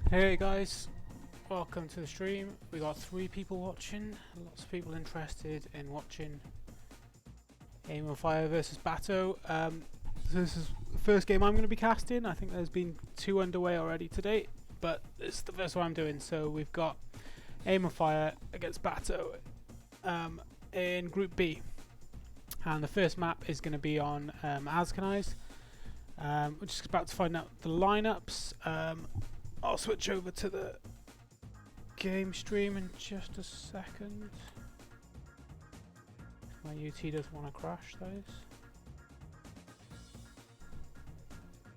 Hey guys, welcome to the stream. We got 3 people watching, lots of people interested in watching Aim of Fire versus BATO. So this is the first game I'm going to be casting. I think there's been 2 underway already today, but it's the first one I'm doing. So we've got Aim of Fire against BATO in Group B, and the first map is going to be on Azcanize. We're just about to find out the lineups. I'll switch over to the game stream in just a second. My UT doesn't want to crash those.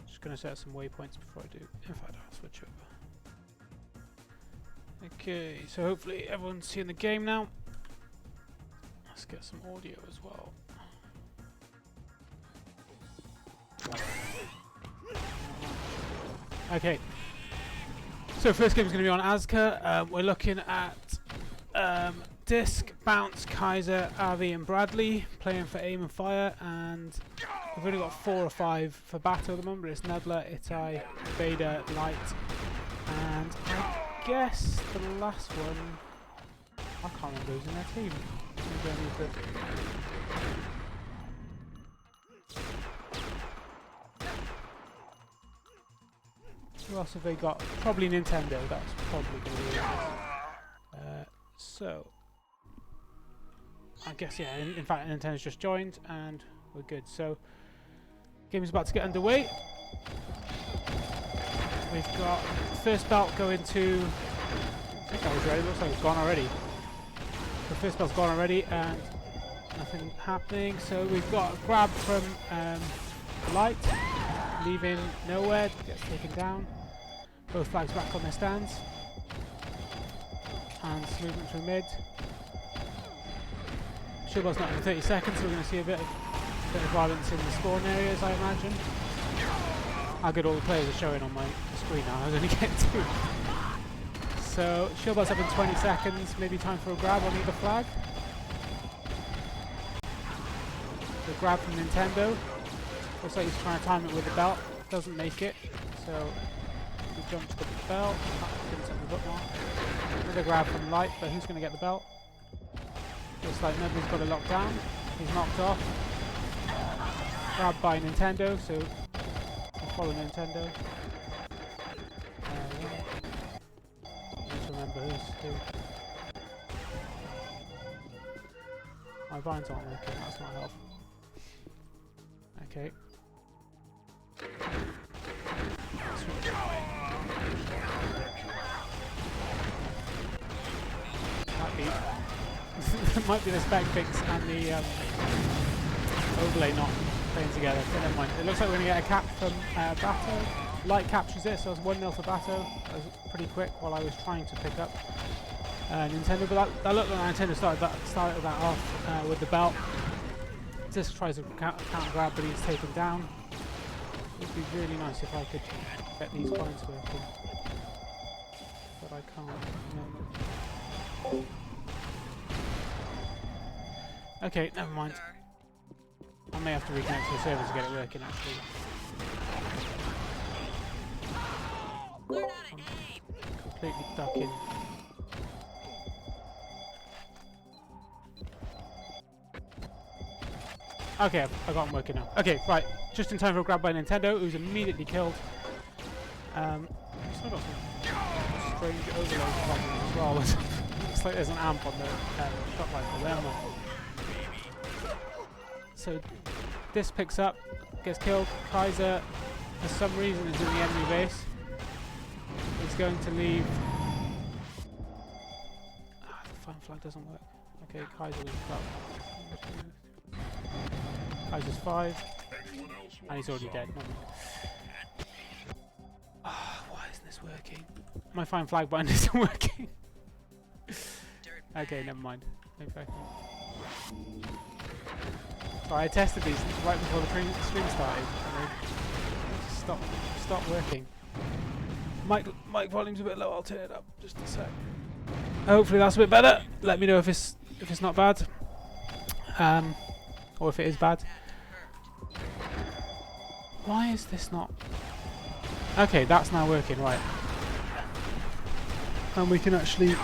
Just going to set some waypoints before I do. In fact, I'll switch over. Okay, so hopefully everyone's seeing the game now. Let's get some audio as well. Okay. So first game is going to be on Azka. We're looking at Disc, Bounce, keizeR, Avi and Bradley playing for Aim and Fire, and we've only got 4 or 5 for BATO at the moment. It's nudla, Itai, Vader, Light, and I guess the last one, I can't remember who's in their team. Who else have they got? Probably Nintendo, that's probably going to be it. So, I guess, yeah, in fact Nintendo's just joined and we're good. So, game is about to get underway. We've got first belt going to, I think that was ready, looks like it's gone already. The first belt's gone already and nothing happening. So we've got a grab from Light, leaving nowhere, gets taken down. Both flags back on their stands. And movement through mid. Showball's not for 30 seconds, so we're going to see a bit of violence in the spawn areas, I imagine. How good all the players are showing on my screen now, I was only getting 2. so shield bell's up in 20 seconds. Maybe time for a grab on either flag. The grab from Nintendo. Looks like he's trying to time it with the belt. Doesn't make it. So we jump to the belt. Didn't set the bookmark. Another grab from Light, but who's going to get the belt? Looks like nobody's got it locked down. He's knocked off. Grabbed by Nintendo, so we'll follow Nintendo. Need to remember who's who. My vines aren't working, that's not helpful. Okay. Might be the spec fix and the overlay not playing together, but never mind. It looks like we're going to get a cap from BATO. Light captures it, so it's 1-0 for BATO. That was pretty quick while I was trying to pick up Nintendo, but that looked like Nintendo started that off with the belt. Disc tries to counter grab, but he's taken down. It would be really nice if I could get these points working, but I can't. No. Okay, never mind. I may have to reconnect to the server to get it working actually. I'm completely ducking. Okay, I got him working now. Okay, right. Just in time for a grab by Nintendo, who's immediately killed. Still got some strange overload problems as well. Looks like there's an amp on the shot rifle there. So this picks up, gets killed. keizeR, for some reason, is in the enemy base. He's going to leave. The fine flag doesn't work. Okay, keizeR was up. keizeR's 5, and he's already dead. Why isn't this working? My fine flag button isn't working. Okay, never mind. Maybe I can. Sorry, I tested these right before the stream started, and they stopped working. Mic volume's a bit low. I'll turn it up just a sec. Hopefully that's a bit better. Let me know if it's not bad, or if it is bad. Why is this not? Okay, that's now working, right? And we can actually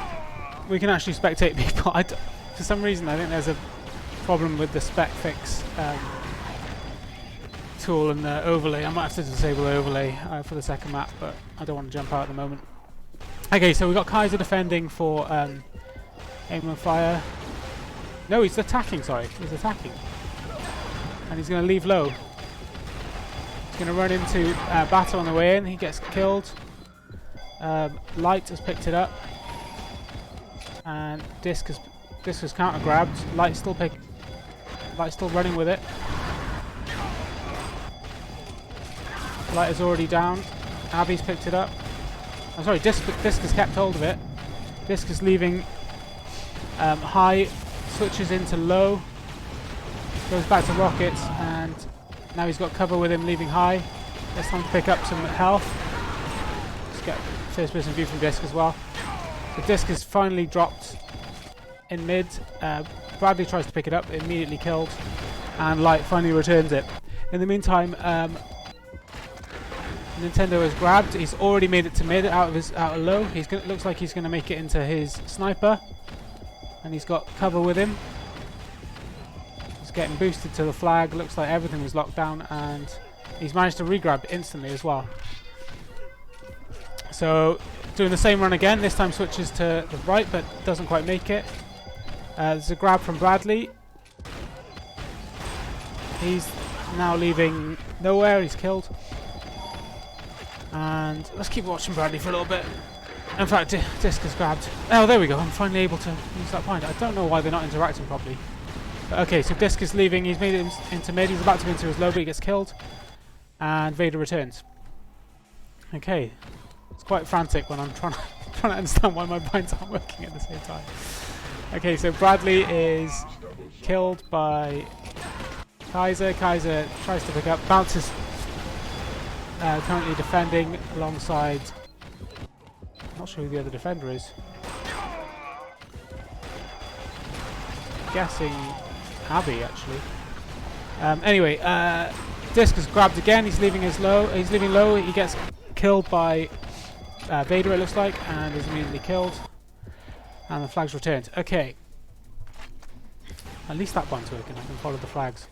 spectate people. For some reason, I think there's a problem with the spec fix tool and the overlay. I might have to disable the overlay for the second map, but I don't want to jump out at the moment. Okay, so we've got keizeR defending for aim and fire. No, he's attacking, sorry. He's attacking. And he's going to leave low. He's going to run into BATO on the way in. He gets killed. Light has picked it up. And Disc has counter grabbed. Light's still running with it. Light is already down. Abby's picked it up. I'm sorry, Disc has kept hold of it. Disc is leaving high, switches into low, goes back to rockets, and now he's got cover with him leaving high. It's time to pick up some health. Let's get first person view from Disc as well. So Disc is finally dropped in mid. Bradley tries to pick it up, immediately killed, and Light finally returns it. In the meantime, Nintendo has grabbed. He's already made it to mid out of low. Looks like he's going to make it into his sniper, and he's got cover with him. He's getting boosted to the flag. Looks like everything was locked down, and he's managed to regrab instantly as well. So doing the same run again. This time switches to the right, but doesn't quite make it. There's a grab from Bradley. He's now leaving nowhere. He's killed. And let's keep watching Bradley for a little bit. In fact, Disc has grabbed. Oh, there we go. I'm finally able to use that point. I don't know why they're not interacting properly. But okay, so Disc is leaving. He's made it into mid. He's about to go into his low, but he gets killed. And Vader returns. Okay. It's quite frantic when I'm trying to understand why my binds aren't working at the same time. Okay, so Bradley is killed by keizeR. keizeR tries to pick up. Bounces. Currently defending alongside. Not sure who the other defender is. Guessing Abby, actually. Anyway, Disc is grabbed again. He's leaving low. He gets killed by Vader, it looks like, and is immediately killed. And the flag's returned. Okay. At least that button's working. I can follow the flags.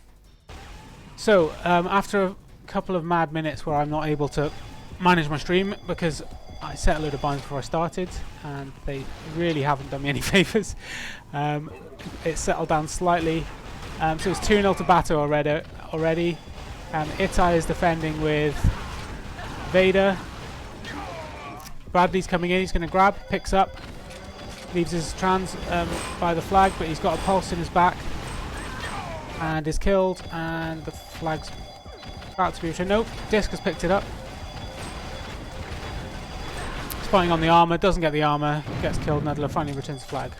So, after a couple of mad minutes where I'm not able to manage my stream because I set a load of binds before I started, and they really haven't done me any favours. It settled down slightly. So it's 2-0 to BATO already. Itai is defending with Vader. Bradley's coming in, he's going to grab, picks up, leaves his trans by the flag, but he's got a pulse in his back and is killed, and the flag's about to be returned. Nope, Disc has picked it up. Spying on the armour, doesn't get the armour, gets killed. Nudla finally returns the flag.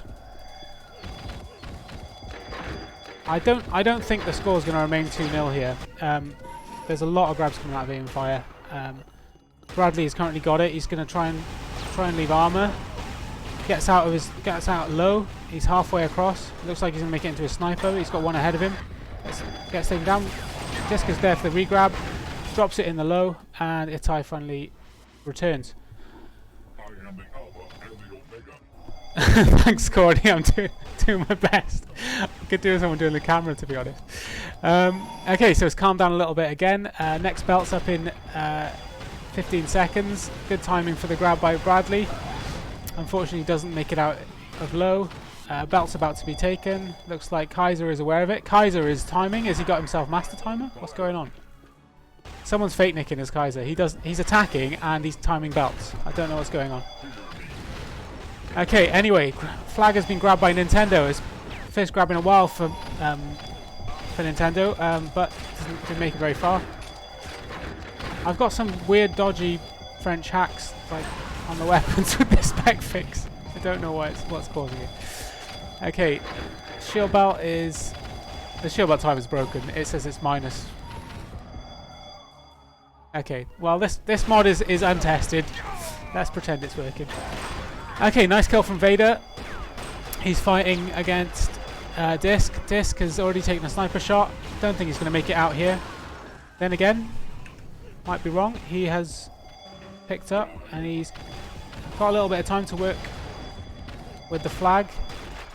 I don't think the score is going to remain 2-0 here. There's a lot of grabs coming out of aim fire. Bradley has currently got it. He's going to try and leave armour. Gets out low. He's halfway across. Looks like he's going to make it into a sniper. He's got one ahead of him. Gets taken down. Disc is there for the regrab. Drops it in the low, and Itai finally returns. Thanks, Cordy. I'm doing my best. I could do with someone doing the camera, to be honest. Okay, so it's calmed down a little bit again. Next belt's up in 15 seconds. Good timing for the grab by Bradley. Unfortunately, he doesn't make it out of low. Belt's about to be taken. Looks like keizeR is aware of it. keizeR is timing. Has he got himself master timer? What's going on? Someone's fake nicking his keizeR. He's attacking and he's timing belts. I don't know what's going on. Okay, anyway, flag has been grabbed by Nintendo. It's first grab in a while for Nintendo, but didn't make it very far. I've got some weird, dodgy French hacks like on the weapons with this spec fix. I don't know what's causing it. Okay, shield belt is... The shield belt time is broken. It says it's minus. Okay, well this mod is untested. Let's pretend it's working. Okay, nice kill from Vader. He's fighting against Disc. Disc has already taken a sniper shot. Don't think he's going to make it out here. Then again, might be wrong. He has picked up and he's got a little bit of time to work with the flag.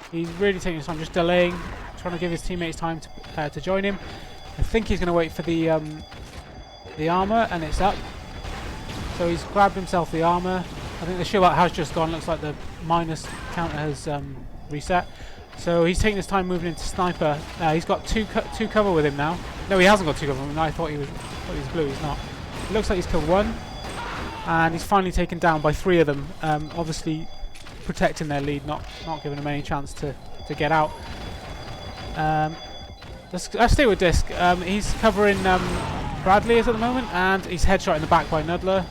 He's really taking his time, just delaying, trying to give his teammates time to join him. I think he's going to wait for the armor, and it's up. So he's grabbed himself the armor. I think the shield belt has just gone. Looks like the minus counter has reset. So he's taking his time moving into sniper. He's got two cover with him now. No, he hasn't got two cover with him. I thought he was blue. He's not. It looks like he's killed one, and he's finally taken down by three of them. Obviously protecting their lead, not giving them any chance to get out. Let's stay with Disc. He's covering Bradley at the moment, and he's headshot in the back by Nudla.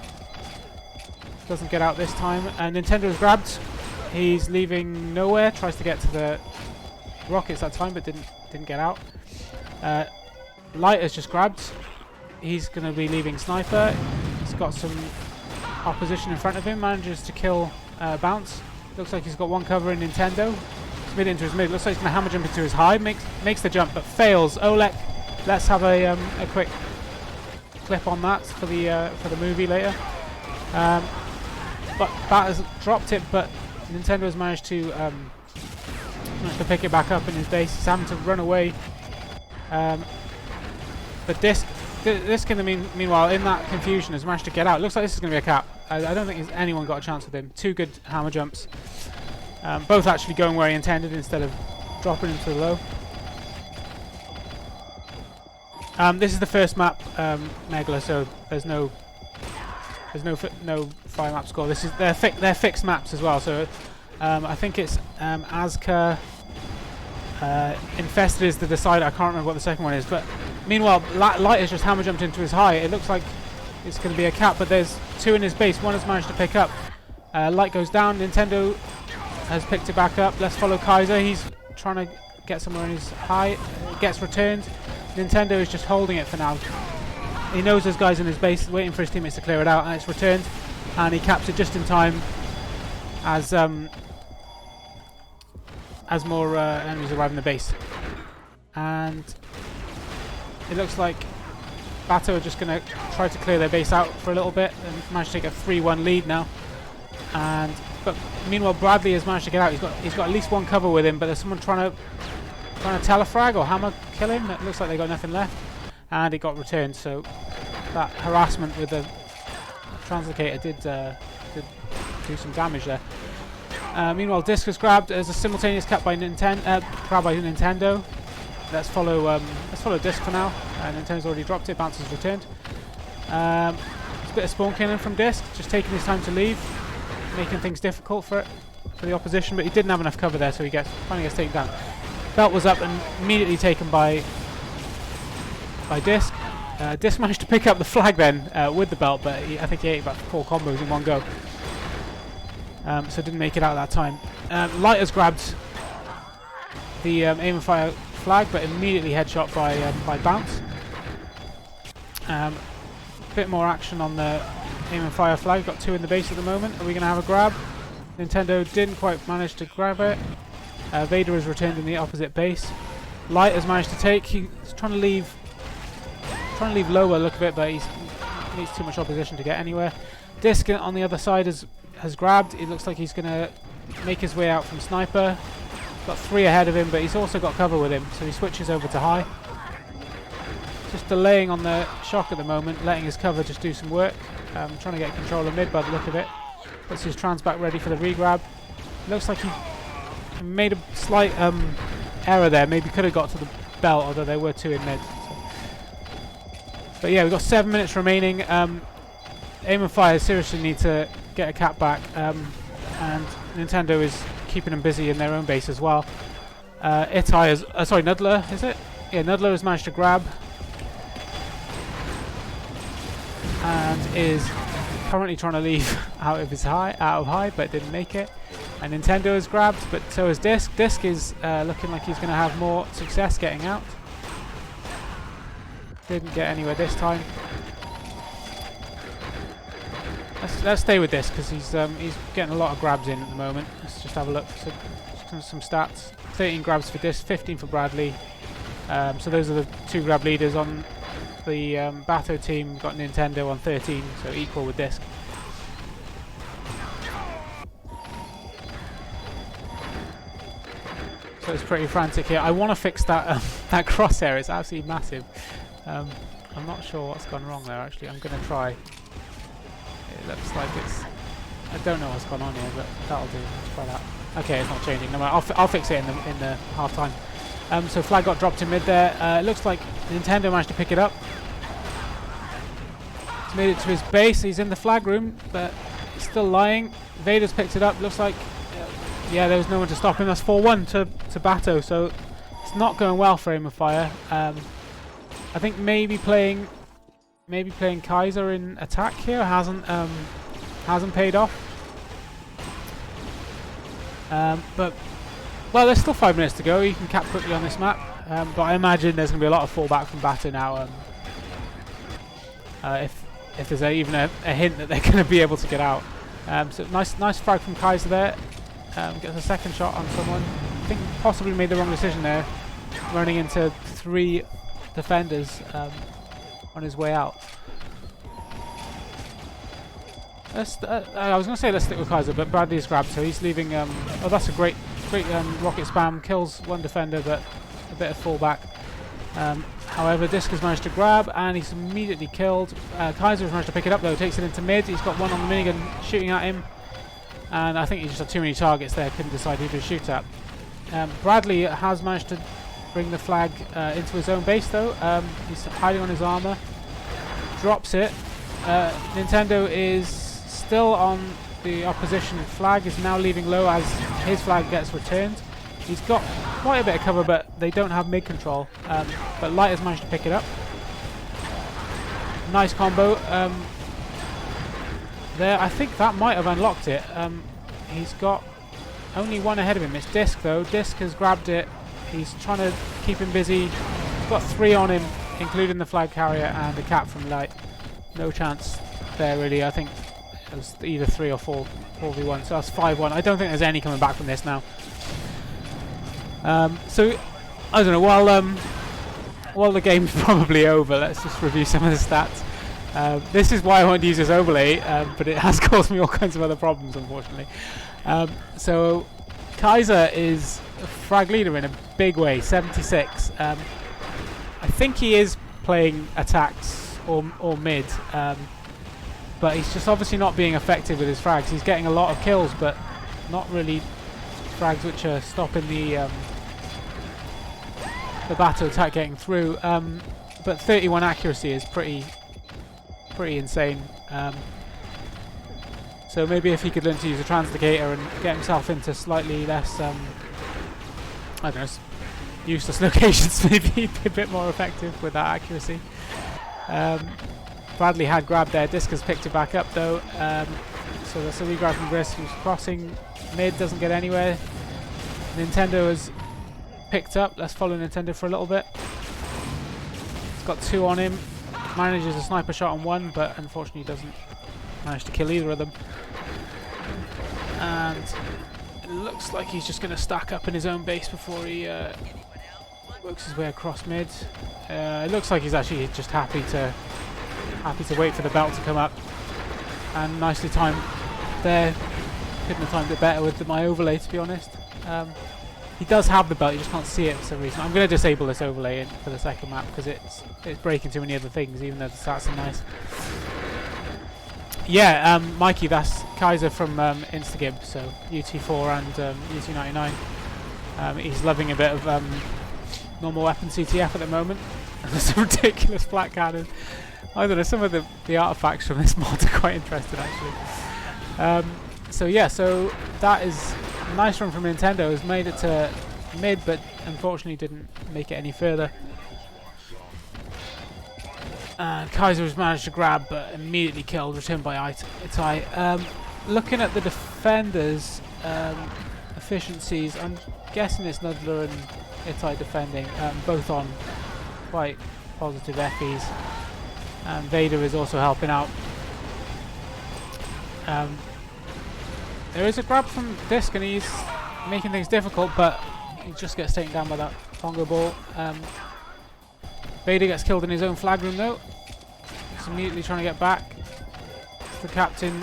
Doesn't get out this time, and Nintendo is grabbed. He's leaving nowhere. Tries to get to the rockets that time, but didn't get out. Light is just grabbed. He's going to be leaving sniper. He's got some opposition in front of him. Manages to kill Bounce. Looks like he's got one cover in Nintendo. He's mid into his mid. Looks like he's going to hammer jump into his high. Makes the jump, but fails. Olek. Let's have a quick clip on that for the movie later. But Bat has dropped it, but Nintendo has managed to pick it back up in his base. He's having to run away. But Disc in the meanwhile, in that confusion, has managed to get out. Looks like this is going to be a cap. I don't think anyone got a chance with him. Two good hammer jumps. Both actually going where he intended instead of dropping into the low. This is the first map, Megala, so there's no fire map score. This is they're fixed maps as well. So I think it's Azcanize. Infested is the decider. I can't remember what the second one is. But meanwhile, Light has just hammer jumped into his high. It looks like it's going to be a cap, but there's two in his base. One has managed to pick up. Light goes down. Nintendo has picked it back up. Let's follow keizeR. He's trying to get somewhere in his high. It gets returned. Nintendo is just holding it for now. He knows there's guys in his base waiting for his teammates to clear it out, and it's returned, and he caps it just in time. as more enemies arrive in the base. And it looks like BATO are just going to try to clear their base out for a little bit and manage to take a 3-1 lead now. But meanwhile, Bradley has managed to get out. He's got at least one cover with him, but there's someone trying to telefrag or hammer kill him. It looks like they got nothing left, and it got returned. So that harassment with the translocator did do some damage there. Meanwhile, disc is grabbed as a simultaneous cap by Nintendo. Let's follow disc for now. Nintendo's already dropped it. Bounce has returned. It's a bit of spawn killing from disc, just taking his time to leave, making things difficult for the opposition. But he didn't have enough cover there, so he finally gets taken down. Belt was up and immediately taken by disc. Disc managed to pick up the flag then with the belt, but I think he ate about 4 combos in one go. So didn't make it out that time. Light has grabbed the aim and fire flag, but immediately headshot by Bounce. Bit more action on the aim and fire flag. Got 2 in the base at the moment. Are we going to have a grab? Nintendo didn't quite manage to grab it. Vader is returned in the opposite base. Light has managed to take. He's trying to leave lower, look a bit, but he needs too much opposition to get anywhere. Disc on the other side has grabbed. It looks like he's going to make his way out from sniper. Got 3 ahead of him, but he's also got cover with him, so he switches over to high. Just delaying on the shock at the moment, letting his cover just do some work. Trying to get control of mid by the look of it. Puts his trans back ready for the regrab. Looks like he made a slight error there. Maybe could have got to the belt, although there were 2 in mid. So. But yeah, we've got 7 minutes remaining. Aim and fire seriously need to get a cap back, and Nintendo is keeping them busy in their own base as well. Itai is, sorry, Nudla, is it? Yeah, Nudla has managed to grab and is currently trying to leave out of high, but didn't make it. And Nintendo has grabbed, but so is Disc. Disc is looking like he's going to have more success getting out. Didn't get anywhere this time. Let's stay with this because he's getting a lot of grabs in at the moment. Let's just have a look. So, some stats: 13 grabs for Disc, 15 for Bradley. So those are the 2 grab leaders on the BATO team. We've got Nintendo on 13, so equal with Disc. So it's pretty frantic here. I want to fix that that crosshair. It's absolutely massive. I'm not sure what's gone wrong there. Actually, I'm going to try. It looks like it's. I don't know what's gone on here, but that'll do. Let's try that. Okay, it's not changing. No, I'll fix it in the half time. So flag got dropped in mid there. It looks like Nintendo managed to pick it up. He's made it to his base. He's in the flag room, but he's still lying. Vader's picked it up. Looks like, yeah, there was no one to stop him. That's 4-1 to BATO. So it's not going well for aim and fire. I think maybe playing keizeR in attack here hasn't paid off. But well, there's still 5 minutes to go. You can cap quickly on this map, but I imagine there's going to be a lot of fallback from BATO now. If there's even a hint that they're going to be able to get out. So nice frag from keizeR there. Gets a second shot on someone. I think possibly made the wrong decision there, running into 3 defenders on his way out. I was going to say let's stick with keizeR, but Bradley's grabbed, so he's leaving. Oh, that's a great rocket spam. Kills 1 defender, but a bit of fallback. However, Disc has managed to grab, and he's immediately killed. keizeR has managed to pick it up though, takes it into mid. He's got 1 on the minigun shooting at him, and I think he just had too many targets there, couldn't decide who to shoot at. Bradley has managed to bring the flag into his own base though. He's hiding on his armor, drops it. Nintendo is still on the opposition flag, is now leaving low as his flag gets returned. He's got quite a bit of cover, but they don't have mid control. But Light has managed to pick it up. Nice combo. There, I think that might have unlocked it. He's got only 1 ahead of him. It's Disc though. Disc has grabbed it. He's trying to keep him busy. He's got 3 on him, including the flag carrier and a cap from Light. No chance there really. I think It was either 3 or 4v1, so that's 5-1. I don't think there's any coming back from this now. So I don't know. While the game's probably over, let's just review some of the stats. This is why I wanted to use this overlay, but it has caused me all kinds of other problems, unfortunately. So keizeR is a frag leader in a big way, 76. I think he is playing attacks or mid, but he's just obviously not being effective with his frags. He's getting a lot of kills, but not really frags which are stopping the BATO attack getting through. But 31 accuracy is pretty insane. So maybe if he could learn to use a translocator and get himself into slightly less, I don't know, useless locations, maybe he'd be a bit more effective with that accuracy. Bradley had grabbed there. Discus picked it back up though. So that's a regrab from Brisk, who's crossing mid, doesn't get anywhere. Nintendo has picked up. Let's follow Nintendo for a little bit. He's got 2 on him. Manages a sniper shot on 1, but unfortunately doesn't manage to kill either of them. And it looks like he's just going to stack up in his own base before he works his way across mid. It looks like he's actually just happy to wait for the belt to come up. And nicely timed there. Couldn't have timed it better with my overlay, to be honest. He does have the belt, you just can't see it for some reason. I'm going to disable this overlay for the second map because it's breaking too many other things, even though the stats are nice. Yeah, Mikey, that's keizeR from Instagib, so UT4 and UT99. He's loving a bit of normal weapon CTF at the moment. There's a ridiculous flat cannon. I don't know, some of the artifacts from this mod are quite interesting actually. So yeah, so that is a nice run from Nintendo. Has made it to mid, but unfortunately didn't make it any further. And keizeR was managed to grab, but immediately killed, returned by Itai. Looking at the defenders' efficiencies, I'm guessing it's nudla and Itai defending, both on quite positive FEs. And Vader is also helping out. There is a grab from Disc and he's making things difficult, but he just gets taken down by that bongo ball. Vader gets killed in his own flag room though. He's immediately trying to get back. It's the captain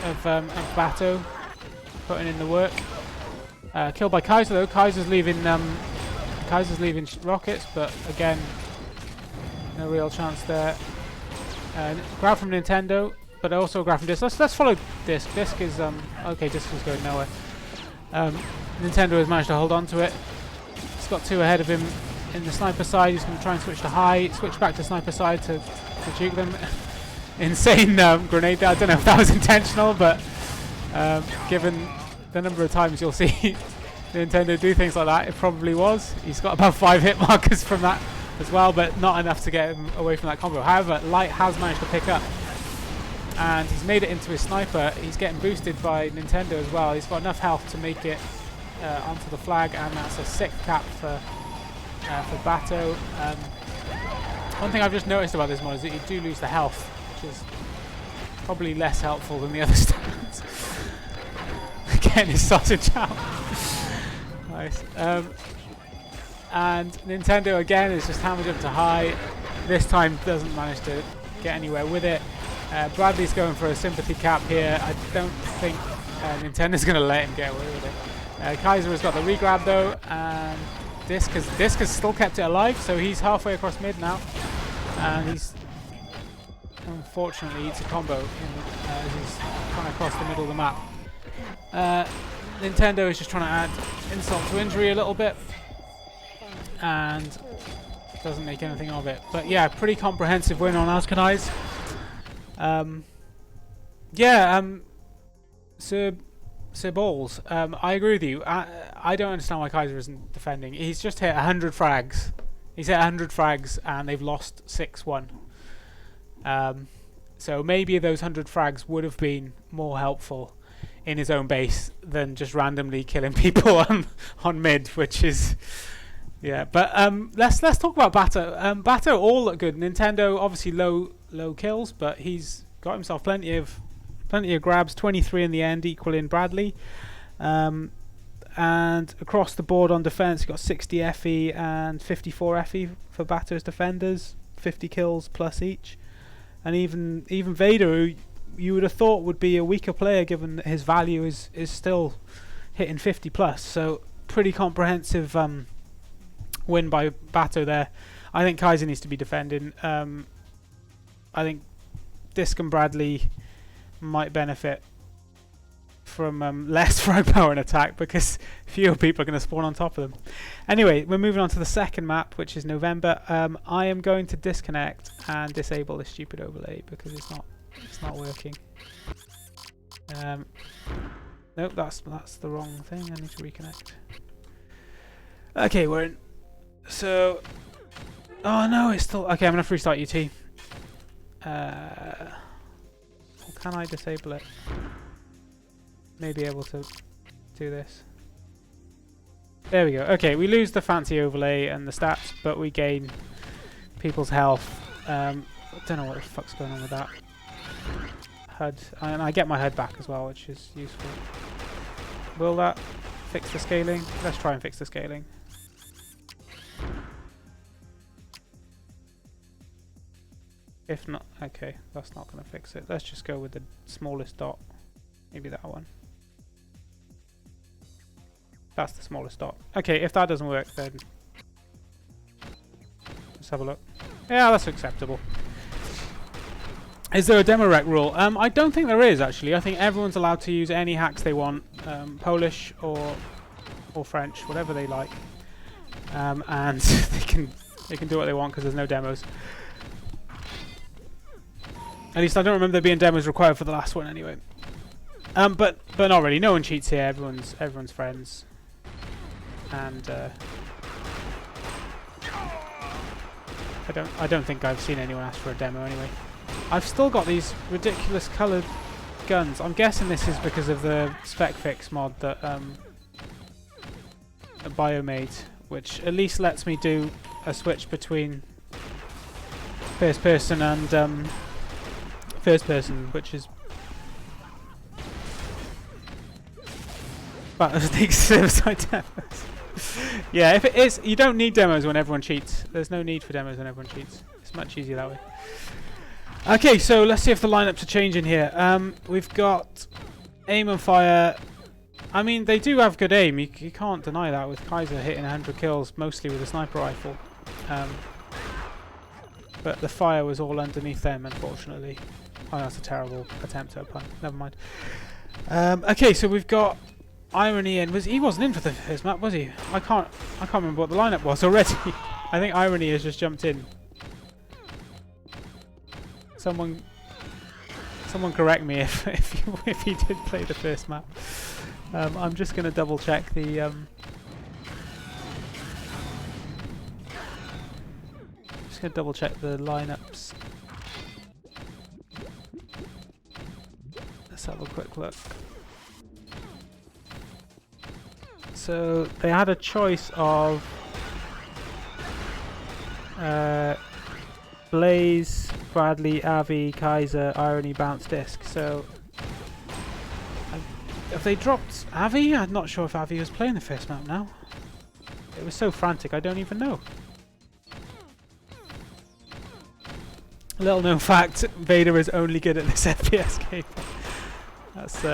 of BATO putting in the work. Killed by keizeR though. keizeR's leaving rockets, but again, no real chance there. Grab from Nintendo, but also grab from Disc. Let's follow Disc. Disc is okay. Disc is going nowhere. Nintendo has managed to hold on to it. He's got 2 ahead of him in the sniper side. He's going to try and switch to high. Switch back to sniper side to juke them. Insane grenade there. I don't know if that was intentional, but given the number of times you'll see Nintendo do things like that, it probably was. He's got about 5 hit markers from that as well, but not enough to get him away from that combo. However, Light has managed to pick up, and he's made it into his sniper. He's getting boosted by Nintendo as well. He's got enough health to make it onto the flag, and that's a 6th cap for BATO. One thing I've just noticed about this mod is that you do lose the health, which is probably less helpful than the other stats. Getting his sausage out. Nice. And Nintendo again is just hammered up to high. This time doesn't manage to get anywhere with it. Bradley's going for a sympathy cap here. I don't think Nintendo's going to let him get away with it. keizeR has got the regrab though, and Disc has still kept it alive, so he's halfway across mid now, and he's unfortunately eats a combo as he's trying to cross the middle of the map. Nintendo is just trying to add insult to injury a little bit, and doesn't make anything of it. But yeah, pretty comprehensive win on Azcanize. Sir Balls, I agree with you. I don't understand why keizeR isn't defending. He's just hit 100 frags. He's hit 100 frags and they've lost 6-1. So maybe those 100 frags would have been more helpful in his own base than just randomly killing people on mid, which is... Yeah, but let's talk about BATO. BATO all look good. Nintendo obviously low kills, but he's got himself plenty of Plenty of grabs, 23 in the end, equaling Bradley. And across the board on defense, you've got 60 FE and 54 FE for BATO's defenders, 50 kills plus each. And even Vader, who you would have thought would be a weaker player given that his value is still hitting 50 plus. So pretty comprehensive win by BATO there. I think keizeR needs to be defending. I think Disc and Bradley might benefit from less frag power and attack because fewer people are going to spawn on top of them. Anyway, we're moving on to the second map, which is November. I am going to disconnect and disable this stupid overlay because it's not working. Nope, that's the wrong thing. I need to reconnect. Okay, we're in. So, oh no, it's still okay. I'm gonna restart UT. Or can I disable it? Maybe able to do this. There we go. Okay, we lose the fancy overlay and the stats, but we gain people's health. I don't know what the fuck's going on with that. HUD. And I get my HUD back as well, which is useful. Will that fix the scaling? Let's try and fix the scaling. If not, okay, that's not going to fix it. Let's just go with the smallest dot. Maybe that one. That's the smallest dot. Okay, if that doesn't work, then let's have a look. Yeah, that's acceptable. Is there a demo rec rule? I don't think there is, actually. I think everyone's allowed to use any hacks they want, Polish or French, whatever they like, and they can do what they want because there's no demos. At least I don't remember there being demos required for the last one, anyway. But not really. No one cheats here. Everyone's friends. And I don't think I've seen anyone ask for a demo anyway. I've still got these ridiculous coloured guns. I'm guessing this is because of the spec fix mod that Bio made, which at least lets me do a switch between first person and first person, which is Batonix server-side demos. Yeah, if it is, you don't need demos when everyone cheats. There's no need for demos when everyone cheats. It's much easier that way. Okay, so let's see if the lineups are changing here. We've got aim and fire. I mean, they do have good aim. You can't deny that with keizeR hitting 100 kills, mostly with a sniper rifle. But the fire was all underneath them, unfortunately. Oh, that's a terrible attempt at a pun. Never mind. Okay, so we've got Irony in. He wasn't in for the first map, was he? I can't remember what the lineup was already. I think Irony has just jumped in. Someone correct me if he did play the first map. I'm just going to double check the. Just going to double check the lineups. Let's have a quick look. So they had a choice of Blaze, Bradley, Avi, keizeR, Irony, Bounce, Disc. So have they dropped Avi? I'm not sure if Avi was playing the first map now. It was so frantic, I don't even know. Little known fact, Vader is only good at this FPS game. That's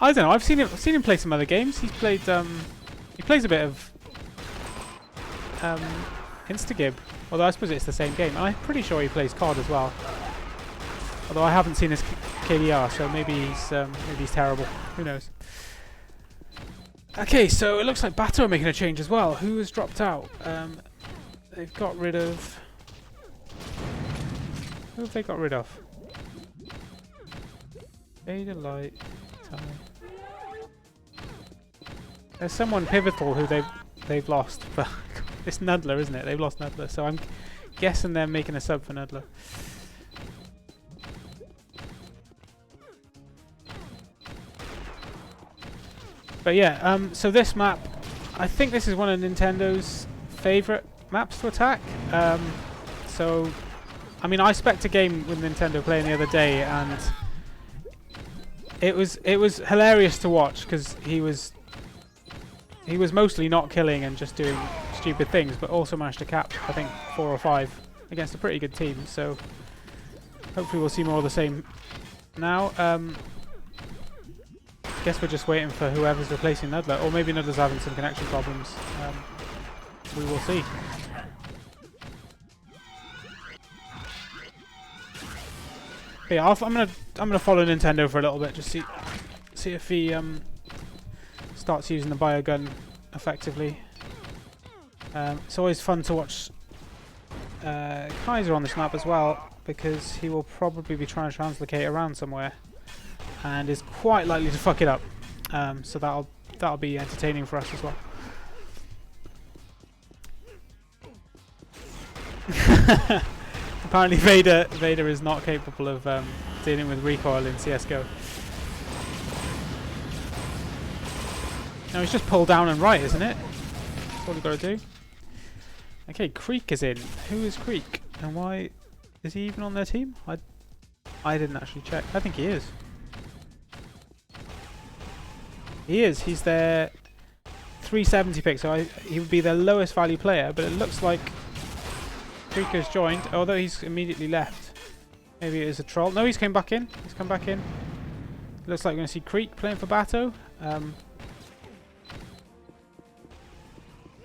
I don't know. I've seen him play some other games. He's played. He plays a bit of Instagib. Although I suppose it's the same game. I'm pretty sure he plays COD as well. Although I haven't seen his keizeR, so maybe he's terrible. Who knows? Okay, so it looks like BATO are making a change as well. Who has dropped out? They've got rid of. Who have they got rid of? Vader, Light, Itai. There's someone pivotal who they've lost, but it's nudla, isn't it? They've lost nudla, so I'm guessing they're making a sub for nudla. But yeah, so this map, I think this is one of Nintendo's favourite maps to attack. So, I mean, I spec'd a game with Nintendo playing the other day, and It was hilarious to watch because he was mostly not killing and just doing stupid things, but also managed to cap, I think, 4 or 5 against a pretty good team. So hopefully we'll see more of the same now. Guess we're just waiting for whoever's replacing Nudla, or maybe Nudla's having some connection problems. We will see. But yeah, I'm gonna follow Nintendo for a little bit, just see if he starts using the biogun effectively. It's always fun to watch keizeR on this map as well, because he will probably be trying to translocate around somewhere, and is quite likely to fuck it up. So that'll be entertaining for us as well. Apparently Vader is not capable of dealing with recoil in CS:GO. No, he's just pull down and right, isn't it? That's all we've got to do. Okay, Creek is in. Who is Creek? And why is he even on their team? I didn't actually check. I think he is. He is. He's their 370 pick, so he would be their lowest value player, but it looks like Creek has joined, although he's immediately left. Maybe it is a troll. No, he's came back in. He's come back in. Looks like we're going to see Creek playing for BATO.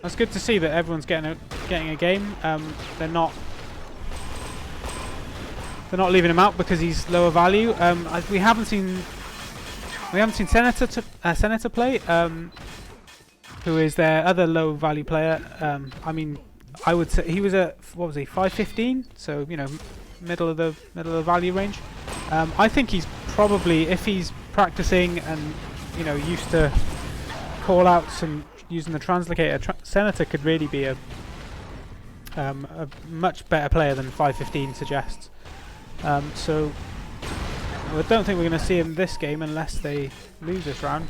That's good to see that everyone's getting a game. They're not leaving him out because he's lower value. We haven't seen Senator play, who is their other low value player. I mean, I would say he was at, what was he, 515? So, you know, middle of the value range. I think he's probably, if he's practicing and, you know, used to call outs and using the translocator, Senator could really be a much better player than 515 suggests. So I don't think we're going to see him this game unless they lose this round.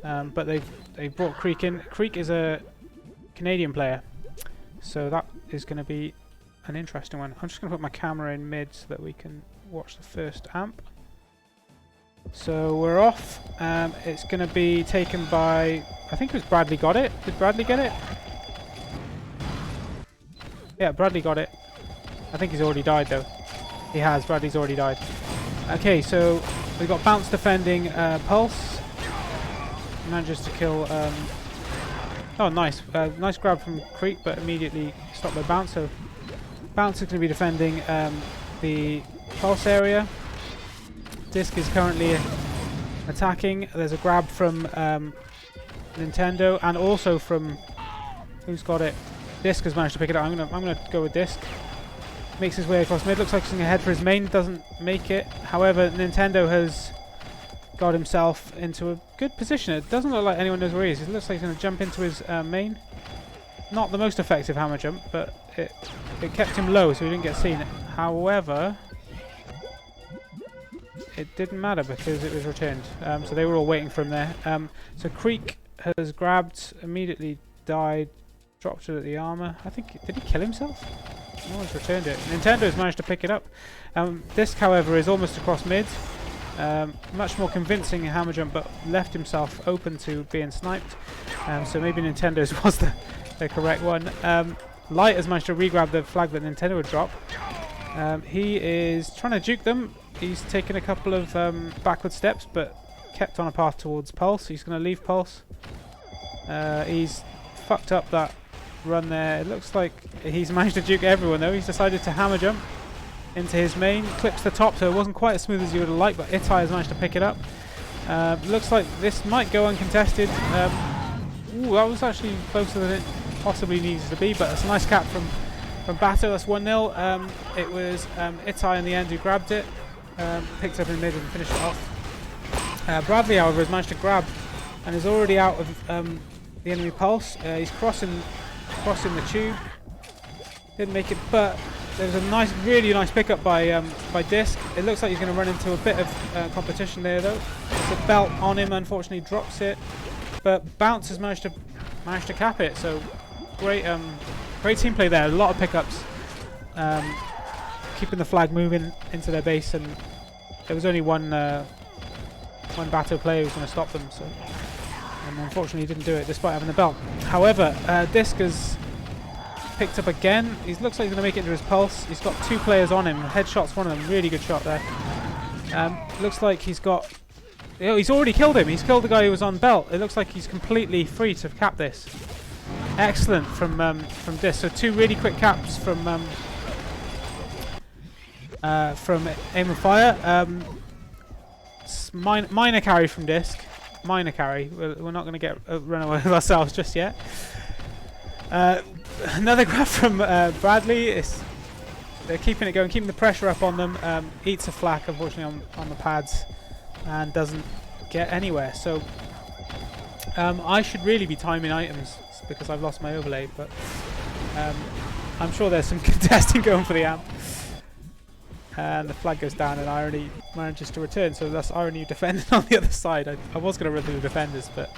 But they've brought Creek in. Creek is a Canadian player, so that is going to be an interesting one. I'm just going to put my camera in mid so that we can watch the first amp. So we're off. It's going to be taken by, I think it was Bradley got it. Did Bradley get it? Yeah, Bradley got it. I think he's already died though. He has. Bradley's already died. Okay, so we've got Bounce defending Pulse. Manages to kill. Oh, nice. Nice grab from Creek, but immediately stopped by Bounce. So Bounce is going to be defending the Pulse area. Disc is currently attacking. There's a grab from Nintendo and also from, who's got it? Disc has managed to pick it up. I'm gonna go with Disc. Makes his way across mid. Looks like he's going to head for his main. Doesn't make it. However, Nintendo has got himself into a good position. It doesn't look like anyone knows where he is. It looks like he's going to jump into his main. Not the most effective hammer jump, but it kept him low, so he didn't get seen. However, it didn't matter because it was returned. So they were all waiting for him there. So Creek has grabbed, immediately died, dropped it at the armor. I think, did he kill himself? No one's returned it. Nintendo has managed to pick it up. Disc, however, is almost across mid. Much more convincing hammer jump, but left himself open to being sniped. So maybe Nintendo's was the correct one. Light has managed to re-grab the flag that Nintendo would drop. He is trying to juke them. He's taken a couple of backward steps, but kept on a path towards Pulse. He's going to leave Pulse. He's fucked up that run there. It looks like he's managed to juke everyone though. He's decided to hammer jump into his main, clips the top, so it wasn't quite as smooth as you would have liked, but Itai has managed to pick it up. Looks like this might go uncontested. Ooh, that was actually closer than it possibly needs to be, but it's a nice cap from BATO. That's 1-0. It was Itai in the end who grabbed it, picked up in mid and finished it off. Bradley, however, has managed to grab and is already out of the enemy Pulse. He's crossing the tube. Didn't make it, but there's a nice, really nice pickup by Disc. It looks like he's going to run into a bit of competition there though. There's a belt on him, unfortunately drops it, but Bounce has managed to cap it. So great team play there. A lot of pickups, keeping the flag moving into their base, and there was only one one BATO player who's going to stop them. So, unfortunately, he didn't do it despite having the belt. However, Disc has picked up again. He looks like he's going to make it into his pulse. He's got 2 players on him. Headshot's one of them. Really good shot there. Looks like he's got... Oh, he's already killed him. He's killed the guy who was on belt. It looks like he's completely free to cap this. Excellent from Disc. So 2 really quick caps from Aim and Fire. Minor carry from Disc. Minor carry. We're not going to get run away with ourselves just yet. Another grab from Bradley. They're keeping it going, keeping the pressure up on them. Eats a flak, unfortunately, on the pads, and doesn't get anywhere. So I should really be timing items because I've lost my overlay, but I'm sure there's some contesting going for the amp. And the flag goes down, and Irony manages to return. So that's Irony defending on the other side. I was going to run through the defenders, but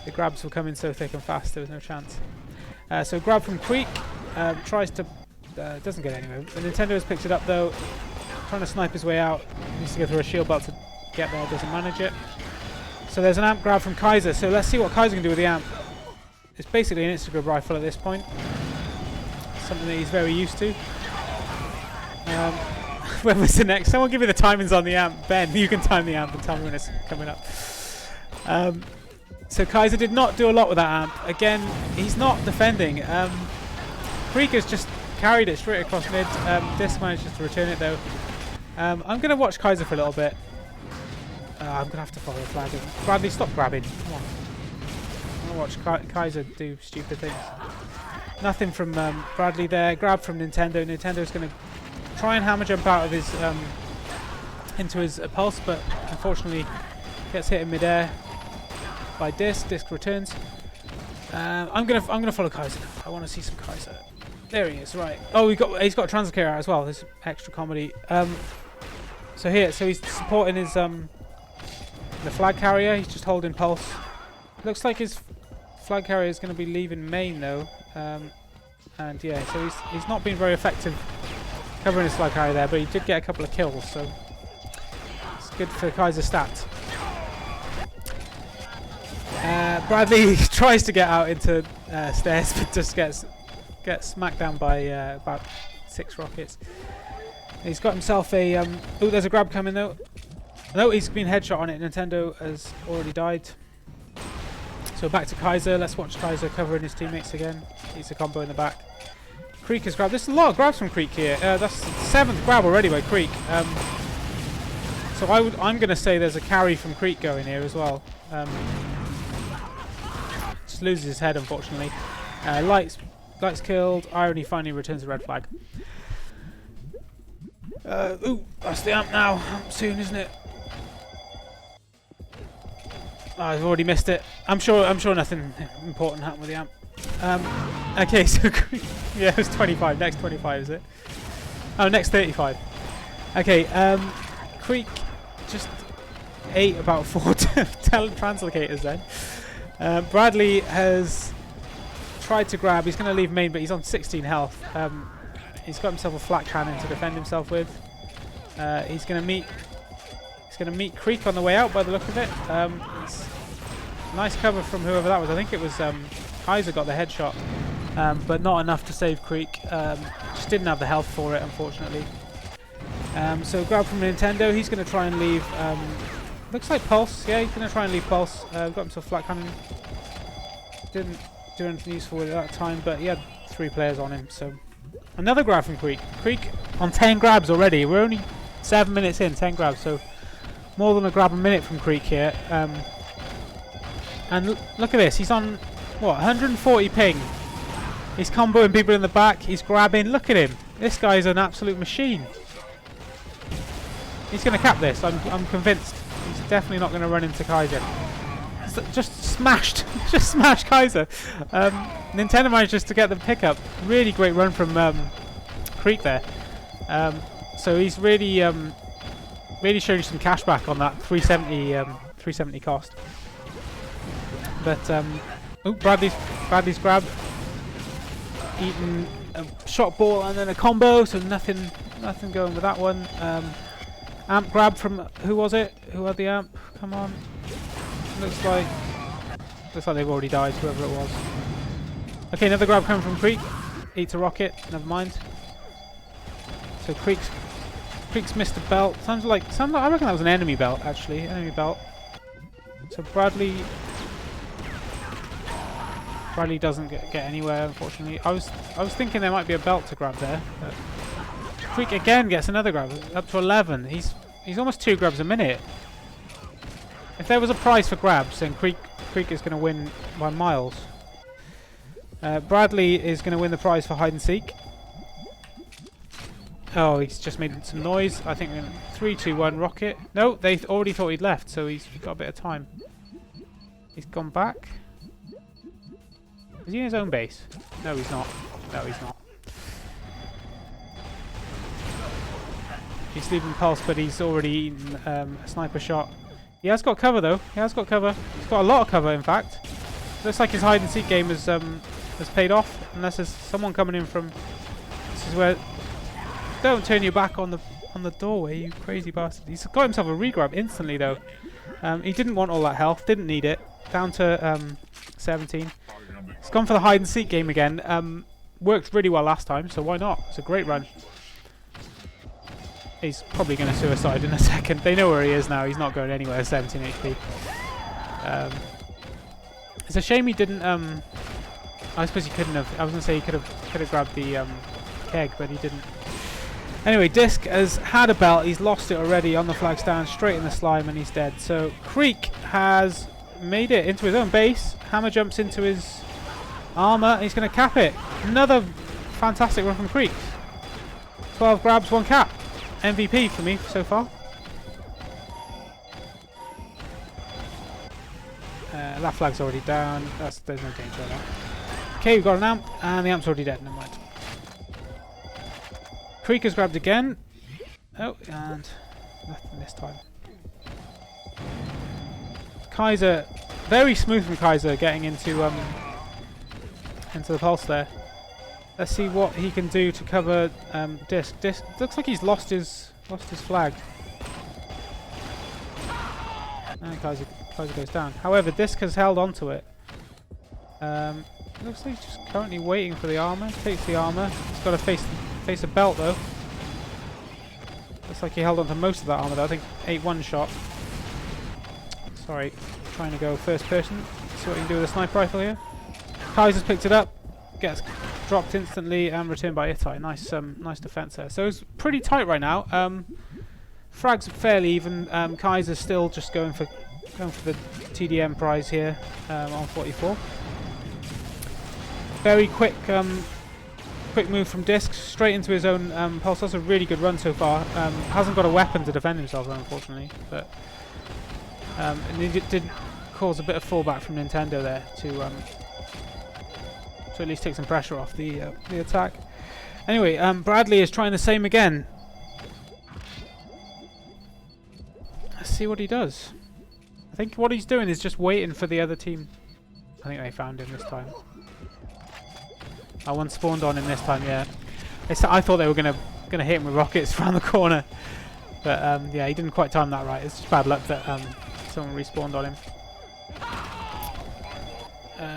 the grabs were coming so thick and fast, there was no chance. So grab from Creek, tries to, doesn't get anywhere. The Nintendo has picked it up though, trying to snipe his way out. Needs to go through a shield belt to get there, doesn't manage it. So there's an amp grab from keizeR. So let's see what keizeR can do with the amp. It's basically an Instagrab rifle at this point. Something that he's very used to. When was the next? Someone give me the timings on the amp. Ben, you can time the amp and tell me when it's coming up. So keizeR did not do a lot with that amp. Again, he's not defending. Creek has just carried it straight across mid. Disc manages to return it though. I'm going to watch keizeR for a little bit. I'm going to have to follow the flag. Bradley, stop grabbing. Come on. I'm going to watch keizeR do stupid things. Nothing from Bradley there. Grab from Nintendo. Nintendo's going to try and hammer jump out of his into his pulse, but unfortunately gets hit in midair by Disc. Disc returns. I'm gonna follow keizeR. I want to see some keizeR. There he is. Right. Oh, he's got a translocator out as well. There's extra comedy. So he's supporting his the flag carrier. He's just holding pulse. Looks like his flag carrier is going to be leaving main though. And yeah, so he's not been very effective covering his flag carrier there, but he did get a couple of kills, so it's good for keizeR stats. Bradley tries to get out into stairs, but just gets smacked down by about 6 rockets. He's got himself a... oh, there's a grab coming though. No, he's been headshot on it. Nintendo has already died. So back to keizeR. Let's watch keizeR covering his teammates again. He's a combo in the back. Creek has grabbed. There's a lot of grabs from Creek here. That's the 7th grab already by Creek. So I'm going to say there's a carry from Creek going here as well. Just loses his head, unfortunately. Lights killed. Irony finally returns the red flag. Ooh, that's the amp now. Amp soon, isn't it? Oh, I've already missed it. I'm sure nothing important happened with the amp. Okay, so yeah, it was 25. Next 25, is it? Oh, next 35. Okay, Creek just ate about 4 translocators then. Bradley has tried to grab. He's going to leave main, but he's on 16 health. He's got himself a flat cannon to defend himself with. He's going to meet Creek on the way out by the look of it. Nice cover from whoever that was. I think it was keizeR got the headshot, but not enough to save Creek. Just didn't have the health for it, unfortunately. So grab from Nintendo. He's going to try and leave. Looks like Pulse. Yeah, he's going to try and leave Pulse. Got himself flat cannon. Didn't do anything useful at that time, but he had 3 players on him. So another grab from Creek. Creek on 10 grabs already. We're only 7 minutes in, 10 grabs. So more than a grab a minute from Creek here. And look at this. He's on, what, 140 ping. He's comboing people in the back. He's grabbing. Look at him. This guy's an absolute machine. He's going to cap this. I'm convinced. He's definitely not going to run into keizeR. Just smashed. Just smashed keizeR. Nintendo managed just to get the pickup. Really great run from Creek there. So he's really really showing some cash back on that 370 cost. But oh, Bradley's grab, eaten a shot ball and then a combo, so nothing going with that one. Amp grab from, who was it? Who had the amp? Come on. Looks like they've already died, whoever it was. Okay, another grab coming from Creek. Eats a rocket, never mind. So Creek's missed a belt. Sounds like I reckon that was an enemy belt actually. Enemy belt. So Bradley doesn't get anywhere, unfortunately. I was thinking there might be a belt to grab there. But Creek again gets another grab, up to 11. He's almost 2 grabs a minute. If there was a prize for grabs, then Creek is going to win by miles. Bradley is going to win the prize for hide and seek. Oh, he's just made some noise. I think 3, 2, 1, rocket. No, they already thought he'd left, so he's got a bit of time. He's gone back. Is he in his own base? No, he's not. No, he's not. He's leaving pulse, but he's already eaten a sniper shot. He has got cover though. He has got cover. He's got a lot of cover, in fact. Looks like his hide and seek game has paid off. Unless there's someone coming in from. This is where. Don't turn your back on the doorway, you crazy bastard. He's got himself a regrab instantly though. He didn't want all that health. Didn't need it. Down to 17. He's gone for the hide and seek game again. Worked really well last time, so why not? It's a great run. He's probably going to suicide in a second. They know where he is now. He's not going anywhere. 17 HP. It's a shame he didn't. I suppose he couldn't have. I was going to say he could have grabbed the keg, but he didn't. Anyway, Disc has had a belt. He's lost it already on the flag stand, straight in the slime, and he's dead. So Creek has made it into his own base. Hammer jumps into his armor, and he's going to cap it. Another fantastic run from Creek. 12 grabs, 1 cap. MVP for me so far. That flag's already down. There's no danger there. Okay, we've got an amp, and the amp's already dead. Never mind. Creek has grabbed again. Oh, and nothing this time. keizeR, very smooth from keizeR getting into the pulse there. Let's see what he can do to cover Disc. Disc looks like he's lost his flag. And keizeR goes down. However, Disc has held onto it. Looks like he's just currently waiting for the armor. Takes the armor. He's got to face a belt though. Looks like he held onto most of that armor though. I think 8-1 shot. Sorry, trying to go first person. See what he can do with a sniper rifle here. keizeR's picked it up. Gets dropped instantly and returned by Itai. Nice defense there. So it's pretty tight right now. Frags fairly even. keizeR's still just going for the TDM prize here on 44. Very quick move from Disc straight into his own pulse. That's a really good run so far. Hasn't got a weapon to defend himself, unfortunately, but it did cause a bit of fallback from Nintendo there to at least take some pressure off the attack. Anyway, Bradley is trying the same again. Let's see what he does. I think what he's doing is just waiting for the other team. I think they found him this time. One spawned on him this time, yeah. I thought they were gonna hit him with rockets around the corner, but yeah, he didn't quite time that right. It's just bad luck that someone respawned on him.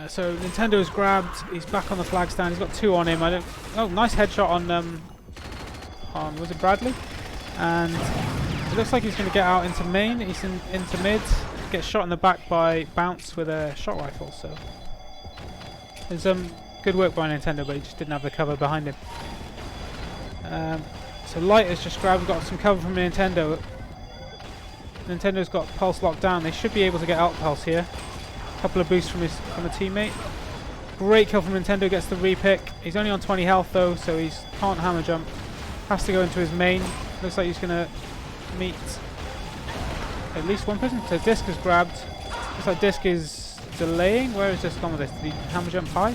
So Nintendo's grabbed. He's back on the flag stand. He's got 2 on him. Oh, nice headshot on was it Bradley? And it looks like he's going to get out into main. He's into mid. Gets shot in the back by Bounce with a shot rifle. So there's good work by Nintendo, but he just didn't have the cover behind him. So Light has just grabbed. Got some cover from Nintendo. Nintendo's got pulse locked down. They should be able to get out pulse here. Couple of boosts from a teammate. Great kill from Nintendo, gets the repick. He's only on 20 health though, so he can't hammer jump. Has to go into his main. Looks like he's going to meet at least one person. So Disc is grabbed. Looks like Disc is delaying. Where is Disc gone with this? Did he hammer jump high?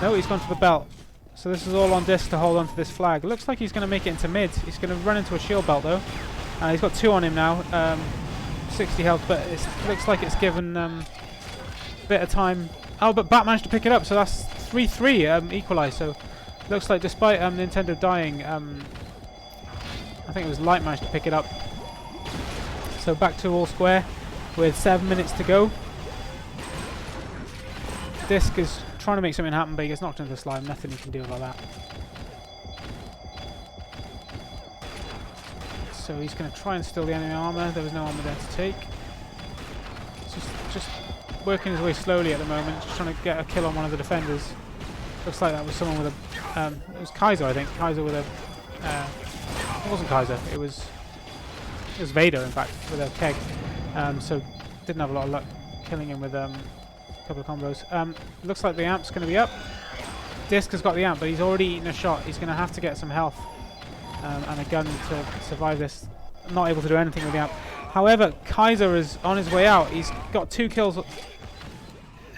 No, he's gone for the belt. So this is all on Disc to hold on to this flag. Looks like he's going to make it into mid. He's going to run into a shield belt though. He's got 2 on him now. 60 health, but it looks like it's given a bit of time. Oh, but Bat managed to pick it up, so that's 3-3 equalised. So looks like despite Nintendo dying, I think it was Light managed to pick it up. So back to all square with 7 minutes to go. Disc is trying to make something happen, but he gets knocked into the slime. Nothing he can do about that. So he's going to try and steal the enemy armor. There was no armor there to take. Just working his way slowly at the moment, just trying to get a kill on one of the defenders. Looks like that was someone with a... it was keizeR, I think. keizeR with a... it wasn't keizeR. It was Vader, in fact, with a keg. So didn't have a lot of luck killing him with a couple of combos. Looks like the amp's going to be up. Disc has got the amp, but he's already eaten a shot. He's going to have to get some health and a gun to survive this. Not able to do anything with the amp. However, keizeR is on his way out. He's got 2 kills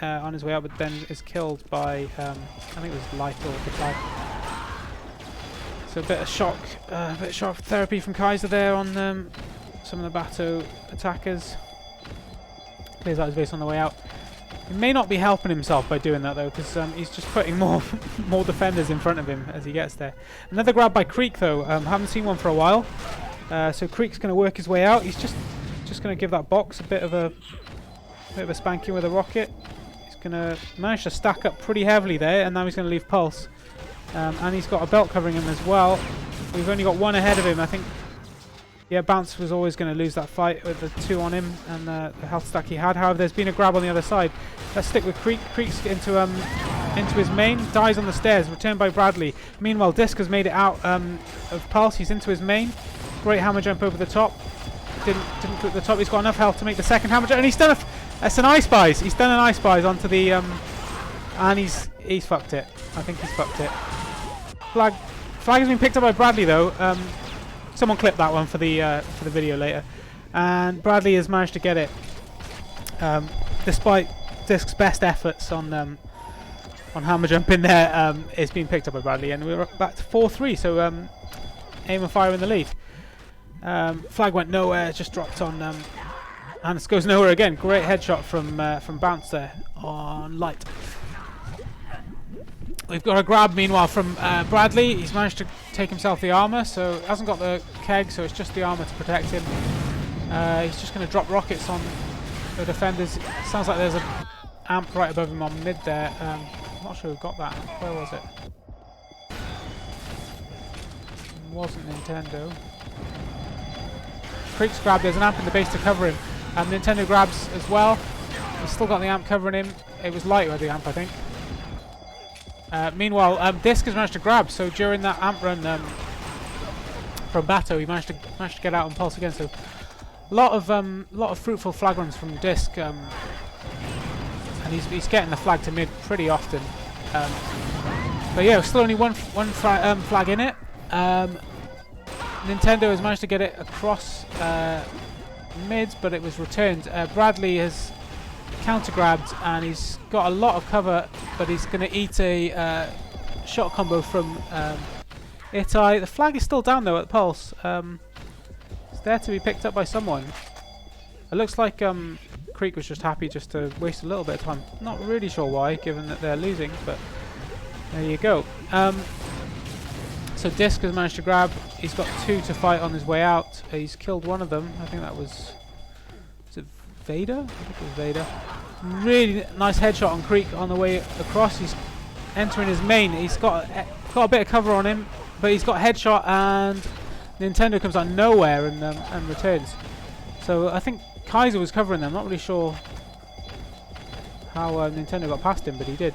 on his way out, but then is killed by, I think it was Light or Itai. So a bit of shock therapy from keizeR there on some of the BATO attackers. Clears out his base on the way out. He may not be helping himself by doing that though, because he's just putting more defenders in front of him as he gets there. Another grab by Kreek though. Haven't seen one for a while. So Kreek's going to work his way out. He's just going to give that box a bit of a spanking with a rocket. He's going to manage to stack up pretty heavily there, and now he's going to leave pulse. And he's got a belt covering him as well. We've only got 1 ahead of him, I think. Yeah, Bounce was always going to lose that fight with the 2 on him and the health stack he had. However, there's been a grab on the other side. Let's stick with Kreek. Kreek's into his main, dies on the stairs, returned by Bradley. Meanwhile, Disc has made it out of pulse. He's into his main. Great hammer jump over the top. Didn't clip the top. He's got enough health to make the second hammer jump, and he's done that's an ice spice. He's done an ice spice onto the and he's fucked it. I think he's fucked it. Flag has been picked up by Bradley though. Someone clip that one for the video later. And Bradley has managed to get it, despite Disc's best efforts on hammer jump in there. It's been picked up by Bradley, and we're back to 4-3. So aim and fire in the lead. Flag went nowhere, just dropped on, and it goes nowhere again. Great headshot from Bounce there on Light. We've got a grab meanwhile from Bradley. He's managed to take himself the armor, so hasn't got the keg, so it's just the armor to protect him. He's just going to drop rockets on the defenders. Sounds like there's an amp right above him on mid there. I'm not sure who got that. Where was it? It wasn't Nintendo. Kreek's grab, there's an amp in the base to cover him. Nintendo grabs as well. He's still got the amp covering him. It was Light who had the amp, I think. Meanwhile, Disc has managed to grab, so during that amp run from BATO, he managed to get out on pulse again. So a lot of fruitful flag runs from Disc, and he's getting the flag to mid pretty often. But yeah, still only one flag in it. Nintendo has managed to get it across mid, but it was returned. Bradley has counter-grabbed, and he's got a lot of cover, but he's going to eat a shot combo from Itai. The flag is still down though at pulse. It's there to be picked up by someone. It looks like Kreek was just happy just to waste a little bit of time. Not really sure why, given that they're losing, but there you go. So Disc has managed to grab. He's got 2 to fight on his way out. He's killed one of them. I think that was it Vader? I think it was Vader. Really nice headshot on Kreek on the way across. He's entering his main. He's got a bit of cover on him, but he's got headshot, and Nintendo comes out of nowhere and returns. So I think keizeR was covering them. Not really sure how Nintendo got past him, but he did.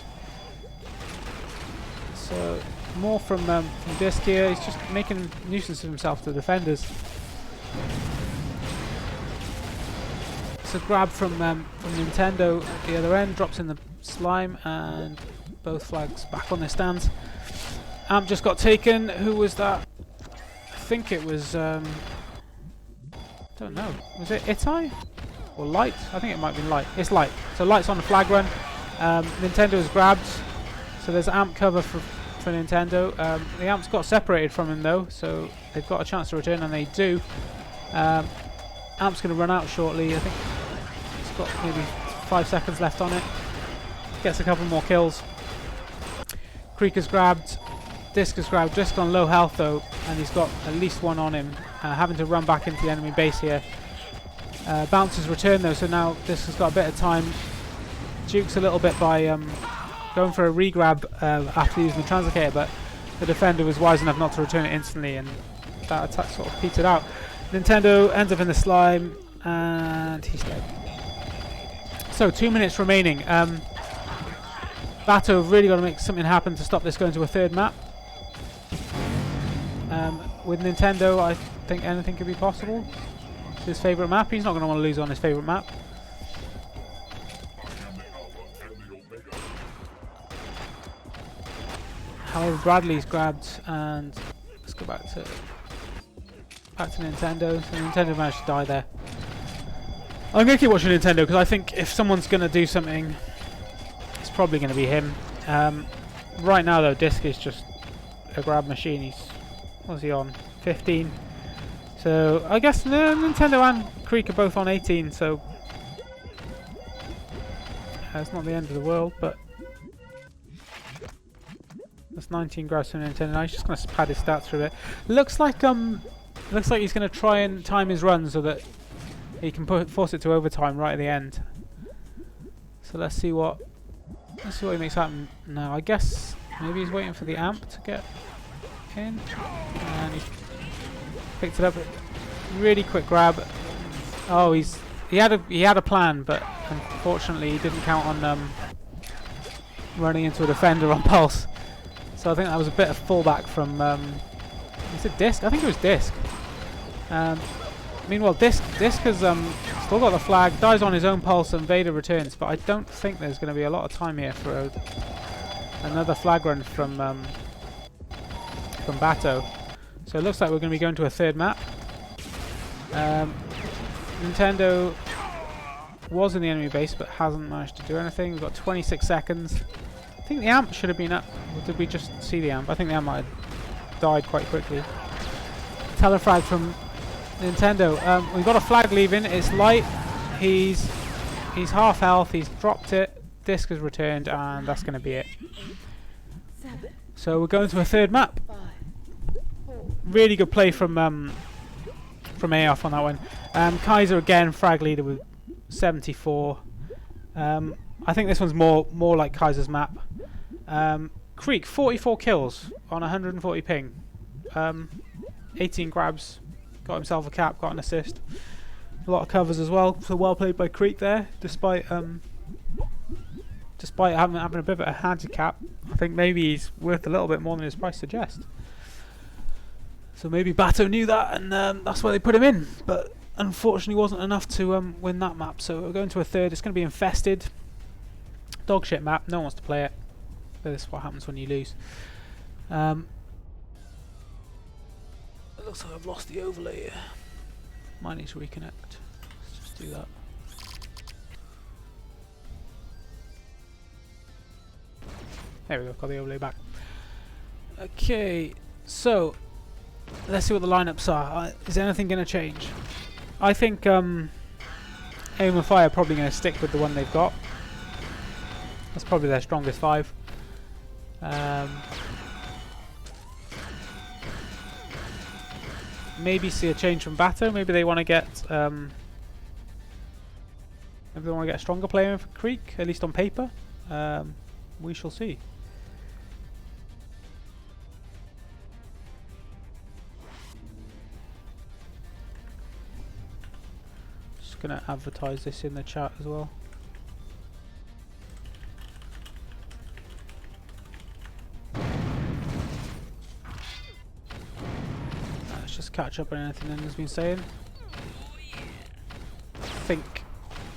So more from Disc here. He's just making a nuisance of himself to the defenders. It's a grab from Nintendo at the other end, drops in the slime, and both flags back on their stands. Amp just got taken. Who was that? I think it was don't know. Was it Itai or Light? I think it might have been Light. It's Light. So Light's on the flag run. Nintendo has grabbed. So there's amp cover for Nintendo. The amp's got separated from him though, so they've got a chance to return, and they do. Amp's going to run out shortly. I think it's got maybe 5 seconds left on it. Gets a couple more kills. Kreek has grabbed. Discus grab, just on low health though, and he's got at least one on him, having to run back into the enemy base here. Bounces return though, so now Discus got a bit of time. Dukes a little bit by going for a re-grab after using the translocator, but the defender was wise enough not to return it instantly, and that attack sort of petered out. Nintendo ends up in the slime, and he's dead. So 2 minutes remaining. BATO have really got to make something happen to stop this going to a third map. With Nintendo, I think anything could be possible. It's his favourite map. He's not going to want to lose on his favourite map. However, Bradley's grabbed, and let's go back to Nintendo. So Nintendo managed to die there. I'm going to keep watching Nintendo because I think if someone's going to do something, it's probably going to be him. Right now though, Disc is just a grab machine. He's, what's he on? 15. So I guess Nintendo and Creek are both on 18, so it's not the end of the world, but that's 19 grabs from Nintendo. He's just going to pad his stats through it. Looks like he's going to try and time his run so that he can force it to overtime right at the end. So let's see what he makes happen now. I guess maybe he's waiting for the amp to get in, and he's picked it up. Really quick grab. Oh, he had a plan, but unfortunately he didn't count on running into a defender on pulse. So I think that was a bit of fallback from is it Disc? I think it was Disc. Meanwhile, Disc has still got the flag, dies on his own pulse, and Vader returns. But I don't think there's going to be a lot of time here for another flag run from BATO. So it looks like we're going to be going to a third map. Nintendo was in the enemy base, but hasn't managed to do anything. We've got 26 seconds. I think the amp should have been up. Or did we just see the amp? I think the amp might have died quite quickly. Telefrag from Nintendo. We've got a flag leaving. It's light. He's half health. He's dropped it. Disc has returned, and that's going to be it. So we're going to a third map. Really good play from AF on that one. keizeR again, frag leader with 74. I think this one's more like keizeR's map. Creek 44 kills on 140 ping. 18 grabs. Got himself a cap, got an assist. A lot of covers as well, so well played by Creek there, despite having a bit of a handicap. I think maybe he's worth a little bit more than his price suggests. So maybe BATO knew that, and that's why they put him in, but unfortunately wasn't enough to win that map. So we're going to a third. It's going to be Infested. Dog shit map, no one wants to play it, but this is what happens when you lose. It looks like I've lost the overlay here. Might need to reconnect. Let's just do that. There we go, got the overlay back. Okay, so let's see what the lineups are. Is anything going to change? I think Aim and Fire are probably going to stick with the one they've got. That's probably their strongest 5. Maybe see a change from BATO. Maybe they want to get maybe they want to get a stronger player in for Creek, at least on paper. We shall see. Just gonna advertise this in the chat as well. Just catch up on anything anyone's been saying. I think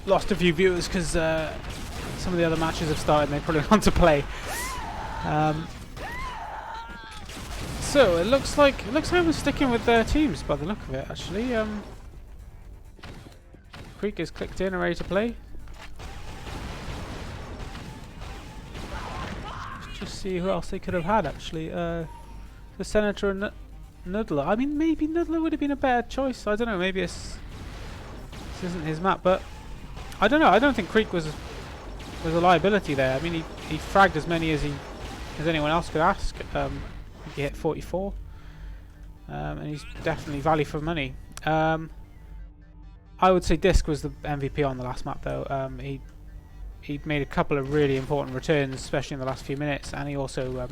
lost a few viewers because some of the other matches have started and they probably want to play. So it looks like we're sticking with their teams by the look of it. Actually, Creek is clicked in and ready to play. Let's just see who else they could have had. Actually, the Senator and Nudla. I mean, maybe Nudla would have been a better choice. I don't know. Maybe this isn't his map, but I don't know. I don't think Creek was a liability there. I mean, he fragged as many as anyone else could ask. think he hit 44. And he's definitely value for money. I would say Disc was the MVP on the last map though. He made a couple of really important returns, especially in the last few minutes, and he also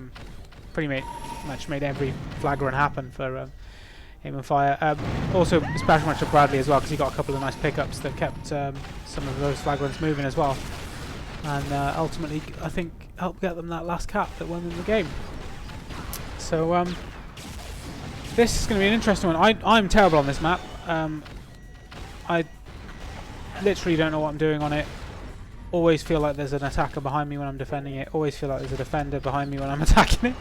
pretty much made every flag run happen for Aim and Fire. Also special much to Bradley as well, because he got a couple of nice pickups that kept some of those flag runs moving as well, and ultimately I think helped get them that last cap that won them the game. So this is going to be an interesting one. I'm terrible on this map. I literally don't know what I'm doing on it. Always feel like there's an attacker behind me when I'm defending it. Always feel like there's a defender behind me when I'm attacking it.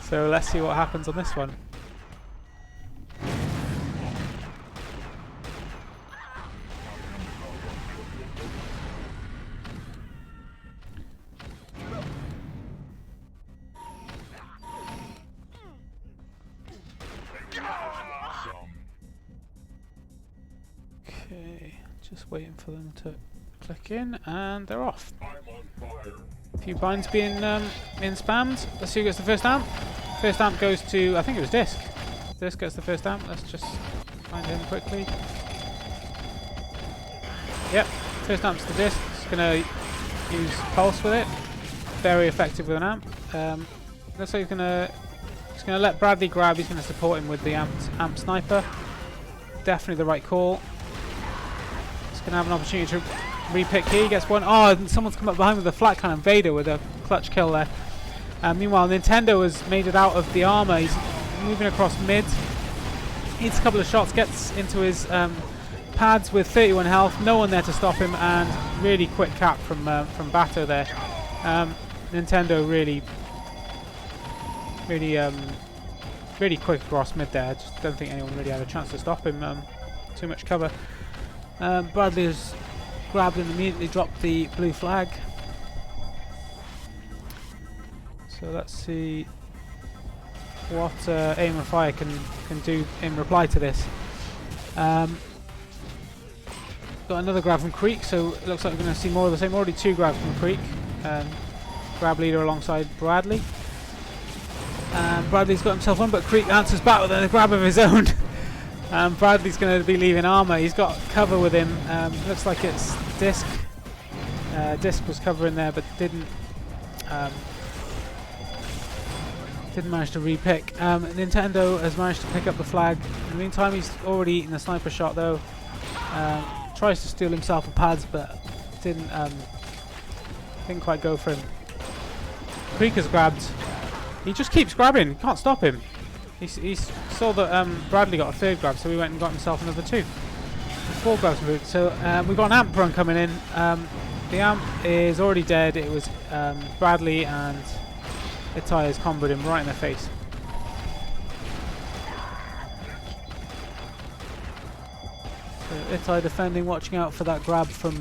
So let's see what happens on this one. Okay, just waiting for them to click in, and they're off. A few binds being spammed. Let's see who gets the first amp. First amp goes to, I think it was Disc. Disc gets the first amp. Let's just find him quickly. Yep, first amp's to Disc. It's going to use Pulse with it. Very effective with an amp. Looks like he's going to let Bradley grab. He's going to support him with the amp sniper. Definitely the right call. He's going to have an opportunity to re-pick here. He gets one. Oh, someone's come up behind with a flat cannon. Vader with a clutch kill there. Meanwhile, Nintendo has made it out of the armor. He's moving across mid. Hits a couple of shots. Gets into his pads with 31 health. No one there to stop him, and really quick cap from BATO there. Nintendo really quick across mid there. I just don't think anyone really had a chance to stop him. Too much cover. Bradley has grabbed and immediately dropped the blue flag. So let's see what Aim and Fire can do in reply to this. Got another grab from Creek, so it looks like we're going to see more of the same. Already two grabs from Creek. Grab leader alongside Bradley. Bradley's got himself one, but Creek answers back with a grab of his own. Bradley's going to be leaving armor. He's got cover with him. Looks like it's Disc. Disc was covering there, but didn't manage to re-pick. Nintendo has managed to pick up the flag. In the meantime, he's already eaten the sniper shot though. Tries to steal himself a pads, but didn't quite go for him. Creek has grabbed. He just keeps grabbing. Can't stop him. He saw that Bradley got a third grab, so he went and got himself another two. 4 grabs moved. So we've got an amp run coming in. The amp is already dead. It was Bradley, and Itai has comboed him right in the face. So Itai defending, watching out for that grab from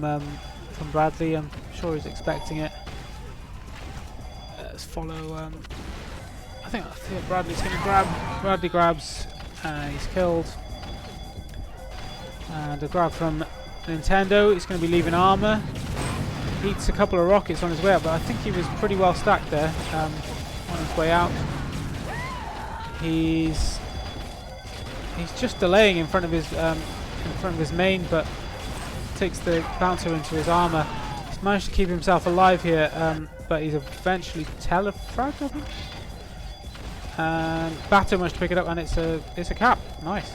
Bradley. I'm sure he's expecting it. Let's follow. I think Bradley's going to grab. Bradley grabs, he's killed. And a grab from Nintendo. He's going to be leaving armor. Eats a couple of rockets on his way up, but I think he was pretty well stacked there on his way out. He's just delaying in front of his main, but takes the bouncer into his armor. He's managed to keep himself alive here, but he's eventually telefragged, I think. And BATO managed to pick it up, and it's a cap. Nice.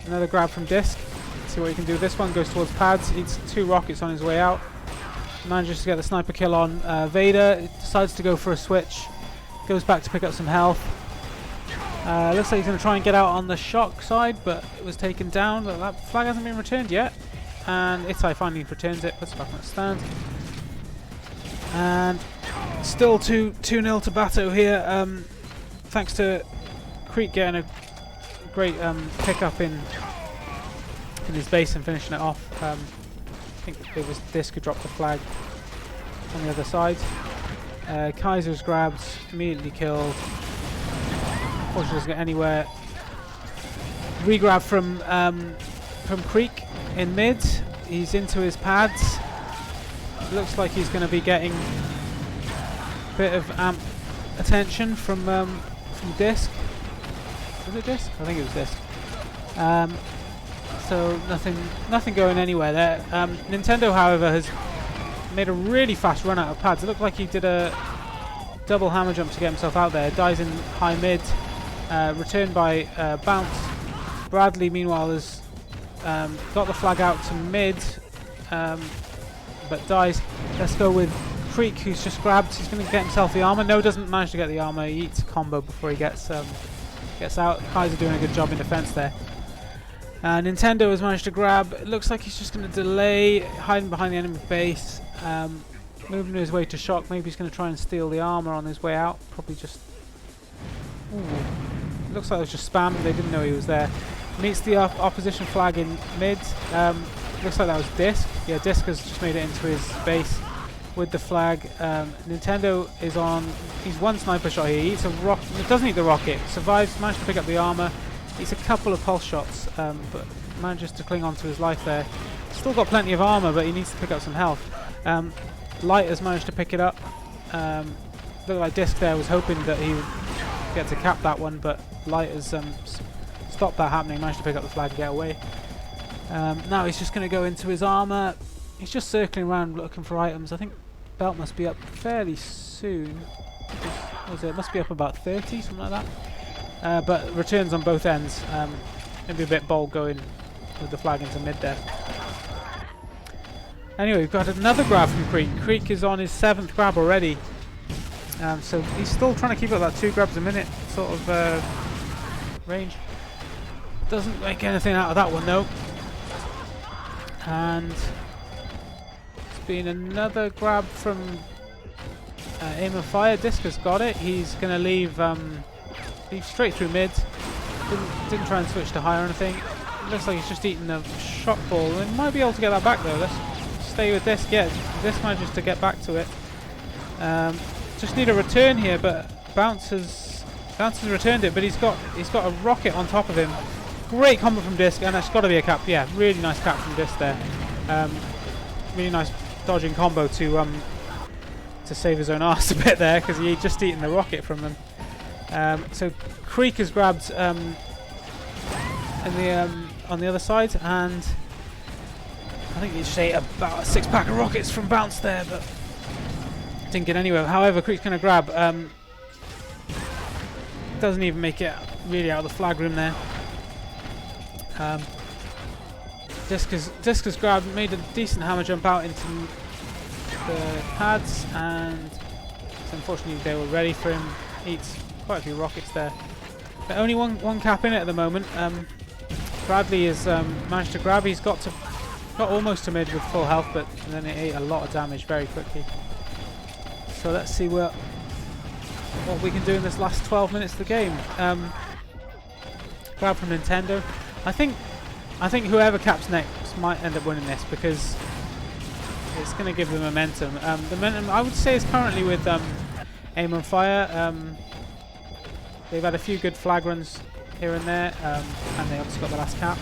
Another grab from Disc. Let's see what he can do. This one goes towards pads. Eats 2 rockets on his way out. Manages to get the sniper kill on Vader. Decides to go for a switch. Goes back to pick up some health. Looks like he's going to try and get out on the shock side, but it was taken down. But that flag hasn't been returned yet. And Itai finally returns it. Puts it back on its stand. And still 2-0 to BATO here. Thanks to Creek getting a great pick-up in his base and finishing it off. I think it was Disc who dropped the flag on the other side. keizeR's grabbed, immediately killed. Unfortunately doesn't get anywhere. Regrab from Creek in mid. he's into his pads. Looks like he's going to be getting a bit of amp attention from Disc. Was it Disc? I think it was Disc. So nothing going anywhere there. Nintendo, however, has made a really fast run out of pads. It looked like he did a double hammer jump to get himself out there. Dies in high mid. Returned by Bounce. Bradley, meanwhile, has got the flag out to mid, but dies. Let's go with Creek, who's just grabbed. He's going to get himself the armor. No, doesn't manage to get the armor. He eats a combo before he gets out. keizeR doing a good job in defense there. Nintendo has managed to grab. It looks like he's just going to delay, hiding behind the enemy base, moving his way to shock. Maybe he's going to try and steal the armor on his way out. Probably just... Ooh. It looks like it was just spam. They didn't know he was there. Meets the opposition flag in mid. Looks like that was Disc. Yeah, Disc has just made it into his base with the flag. Nintendo is on... He's one sniper shot here. He eats a rocket. It doesn't eat the rocket. Survives. Managed to pick up the armor. Eats a couple of pulse shots, but manages to cling on to his life there. Still got plenty of armor, but he needs to pick up some health. Light has managed to pick it up. Looked like Disc there was hoping that he would get to cap that one, but Light has stopped that happening. Managed to pick up the flag and get away. Now he's just going to go into his armor. He's just circling around looking for items. I think belt must be up fairly soon. What was it? It must be up about 30, something like that. But returns on both ends. Maybe a bit bold going with the flag into mid there. Anyway, we've got another grab from Creek. Creek is on his 7th grab already. So he's still trying to keep up that 2 grabs a minute sort of range. Doesn't make anything out of that one though. And it's been another grab from Aim of Fire. Disc has got it. He's going to leave straight through mid. Didn't try and switch to high or anything. Looks like he's just eating the shock ball. And might be able to get that back though. Let's stay with Disc. Yeah, Disc manages to get back to it. Just need a return here, but Bounce has returned it, but he's got a rocket on top of him. Great combo from Disc, and that's got to be a cap. Yeah, really nice cap from Disc there. Really nice dodging combo to save his own arse a bit there, because he just eaten the rocket from them. So Creek has grabbed on the other side, and I think he just ate about a 6-pack of rockets from Bounce there, but didn't get anywhere. However, Creek's going to grab. Doesn't even make it really out of the flag room there. Disc has grabbed, made a decent hammer jump out into the pads, and so unfortunately they were ready for him. Eats quite a few rockets there. But only one cap in it at the moment. Bradley has managed to grab. He's got almost to mid with full health, but then it ate a lot of damage very quickly. So let's see what we can do in this last 12 minutes of the game. Grab from Nintendo. I think whoever caps next might end up winning this, because it's going to give them momentum. The momentum I would say is currently with Aim on Fire. They've had a few good flag runs here and there, and they obviously got the last cap.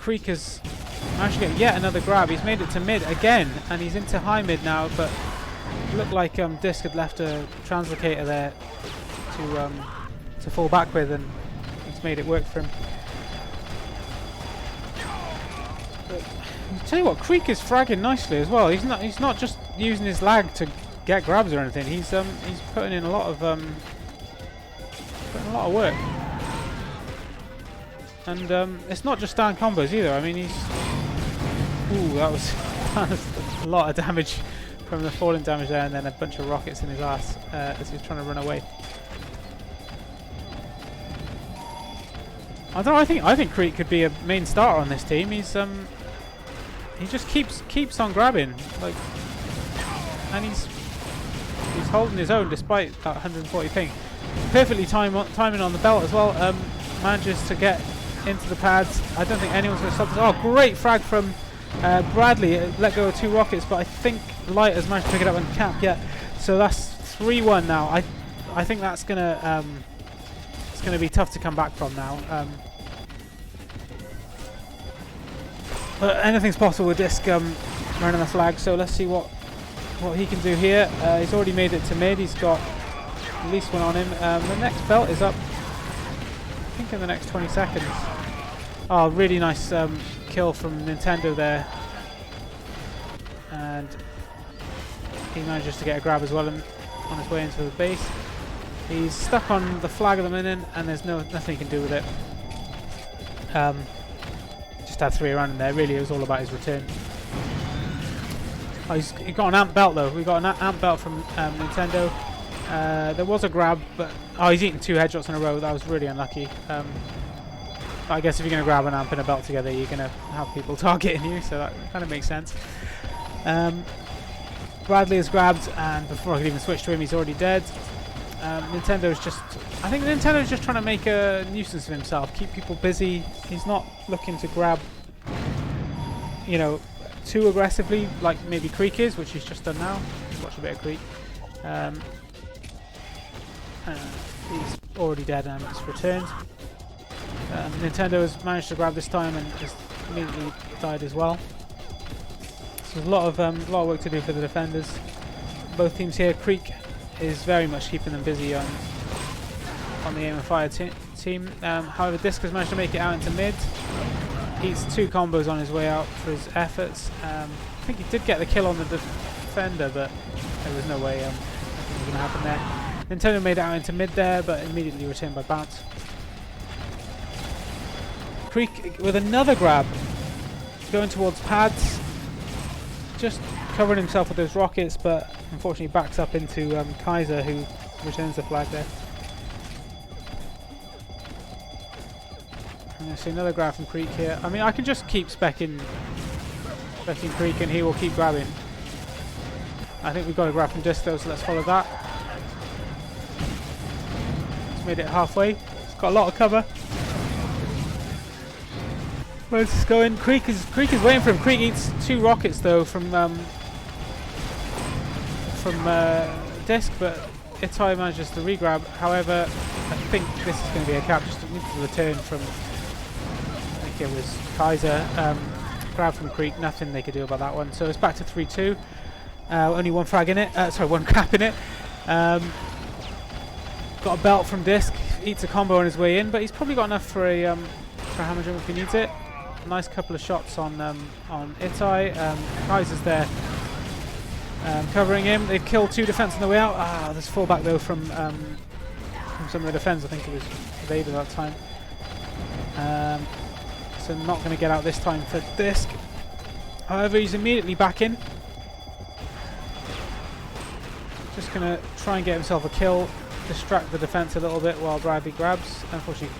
Creek has managed to get yet another grab. He's made it to mid again, and he's into high mid now, but it looked like Disc had left a translocator there to fall back with, and he's made it work for him. But I'll tell you what, Creek is fragging nicely as well. He's not just using his lag to get grabs or anything. He's putting in a lot of work. And it's not just down combos either. I mean, that was a lot of damage from the falling damage there, and then a bunch of rockets in his ass as he was trying to run away. I don't know. I think Creek could be a main starter on this team. He just keeps on grabbing, like, and he's holding his own despite that 140 ping. Perfectly timing on the belt as well. Manages to get into the pads. I don't think anyone's going to stop this. Oh, great frag from Bradley. Let go of 2 rockets, but I think Light has managed to pick it up and cap. Yeah, so that's 3-1 now. I think that's gonna be tough to come back from now. But anything's possible with Disc running the flag, so let's see what he can do here. He's already made it to mid, he's got at least one on him. The next belt is up, I think, in the next 20 seconds. Oh, really nice kill from Nintendo there. And he manages to get a grab as well on his way into the base. He's stuck on the flag at the minute, and there's nothing he can do with it. Just had 3 around in there. Really, it was all about his return. Oh, he got an amp belt though. We got an amp belt from Nintendo. There was a grab, but he's eaten 2 headshots in a row. That was really unlucky. I guess if you're going to grab an amp and a belt together, you're going to have people targeting you, so that kind of makes sense. Bradley has grabbed, and before I could even switch to him, he's already dead. I think Nintendo's just trying to make a nuisance of himself, keep people busy. He's not looking to grab, you know, too aggressively like maybe Creek is, which he's just done now. Let's watch a bit of Creek. He's already dead and it's returned. Nintendo has managed to grab this time and just immediately died as well. So there's a lot of work to do for the defenders. Both teams here. Creek is very much keeping them busy on the aim and fire team. However, Disc has managed to make it out into mid. He's 2 combos on his way out for his efforts. I think he did get the kill on the defender, but there was no way nothing was going to happen there. Nintendo made it out into mid there, but immediately returned by bounce. Creek with another grab, going towards pads, just covering himself with those rockets, but unfortunately backs up into keizeR, who returns the flag there. I'm going to see another grab from Creek here. I mean, I can just keep specking Creek and he will keep grabbing. I think we've got a grab from Disc though, so let's follow that. He's made it halfway. He's got a lot of cover. Where's this going? Creek is waiting for him. Creek eats 2 rockets though from Disc, but Itai manages to re-grab. However, I think this is going to be a cap. Just needs to return from, I think it was keizeR. Grab from Creek. Nothing they could do about that one. So it's back to 3-2. Only 1 frag in it. Sorry, 1 cap in it. Got a belt from Disc. Eats a combo on his way in, but he's probably got enough for a hammer jump if he needs it. Nice couple of shots on Itai. keizeR's there covering him. They've killed 2 defense on the way out. There's fallback though from some of the defense. I think it was Vader that time. So not going to get out this time for Disc. However, he's immediately back in. Just going to try and get himself a kill, distract the defense a little bit while Bradley grabs. Unfortunately,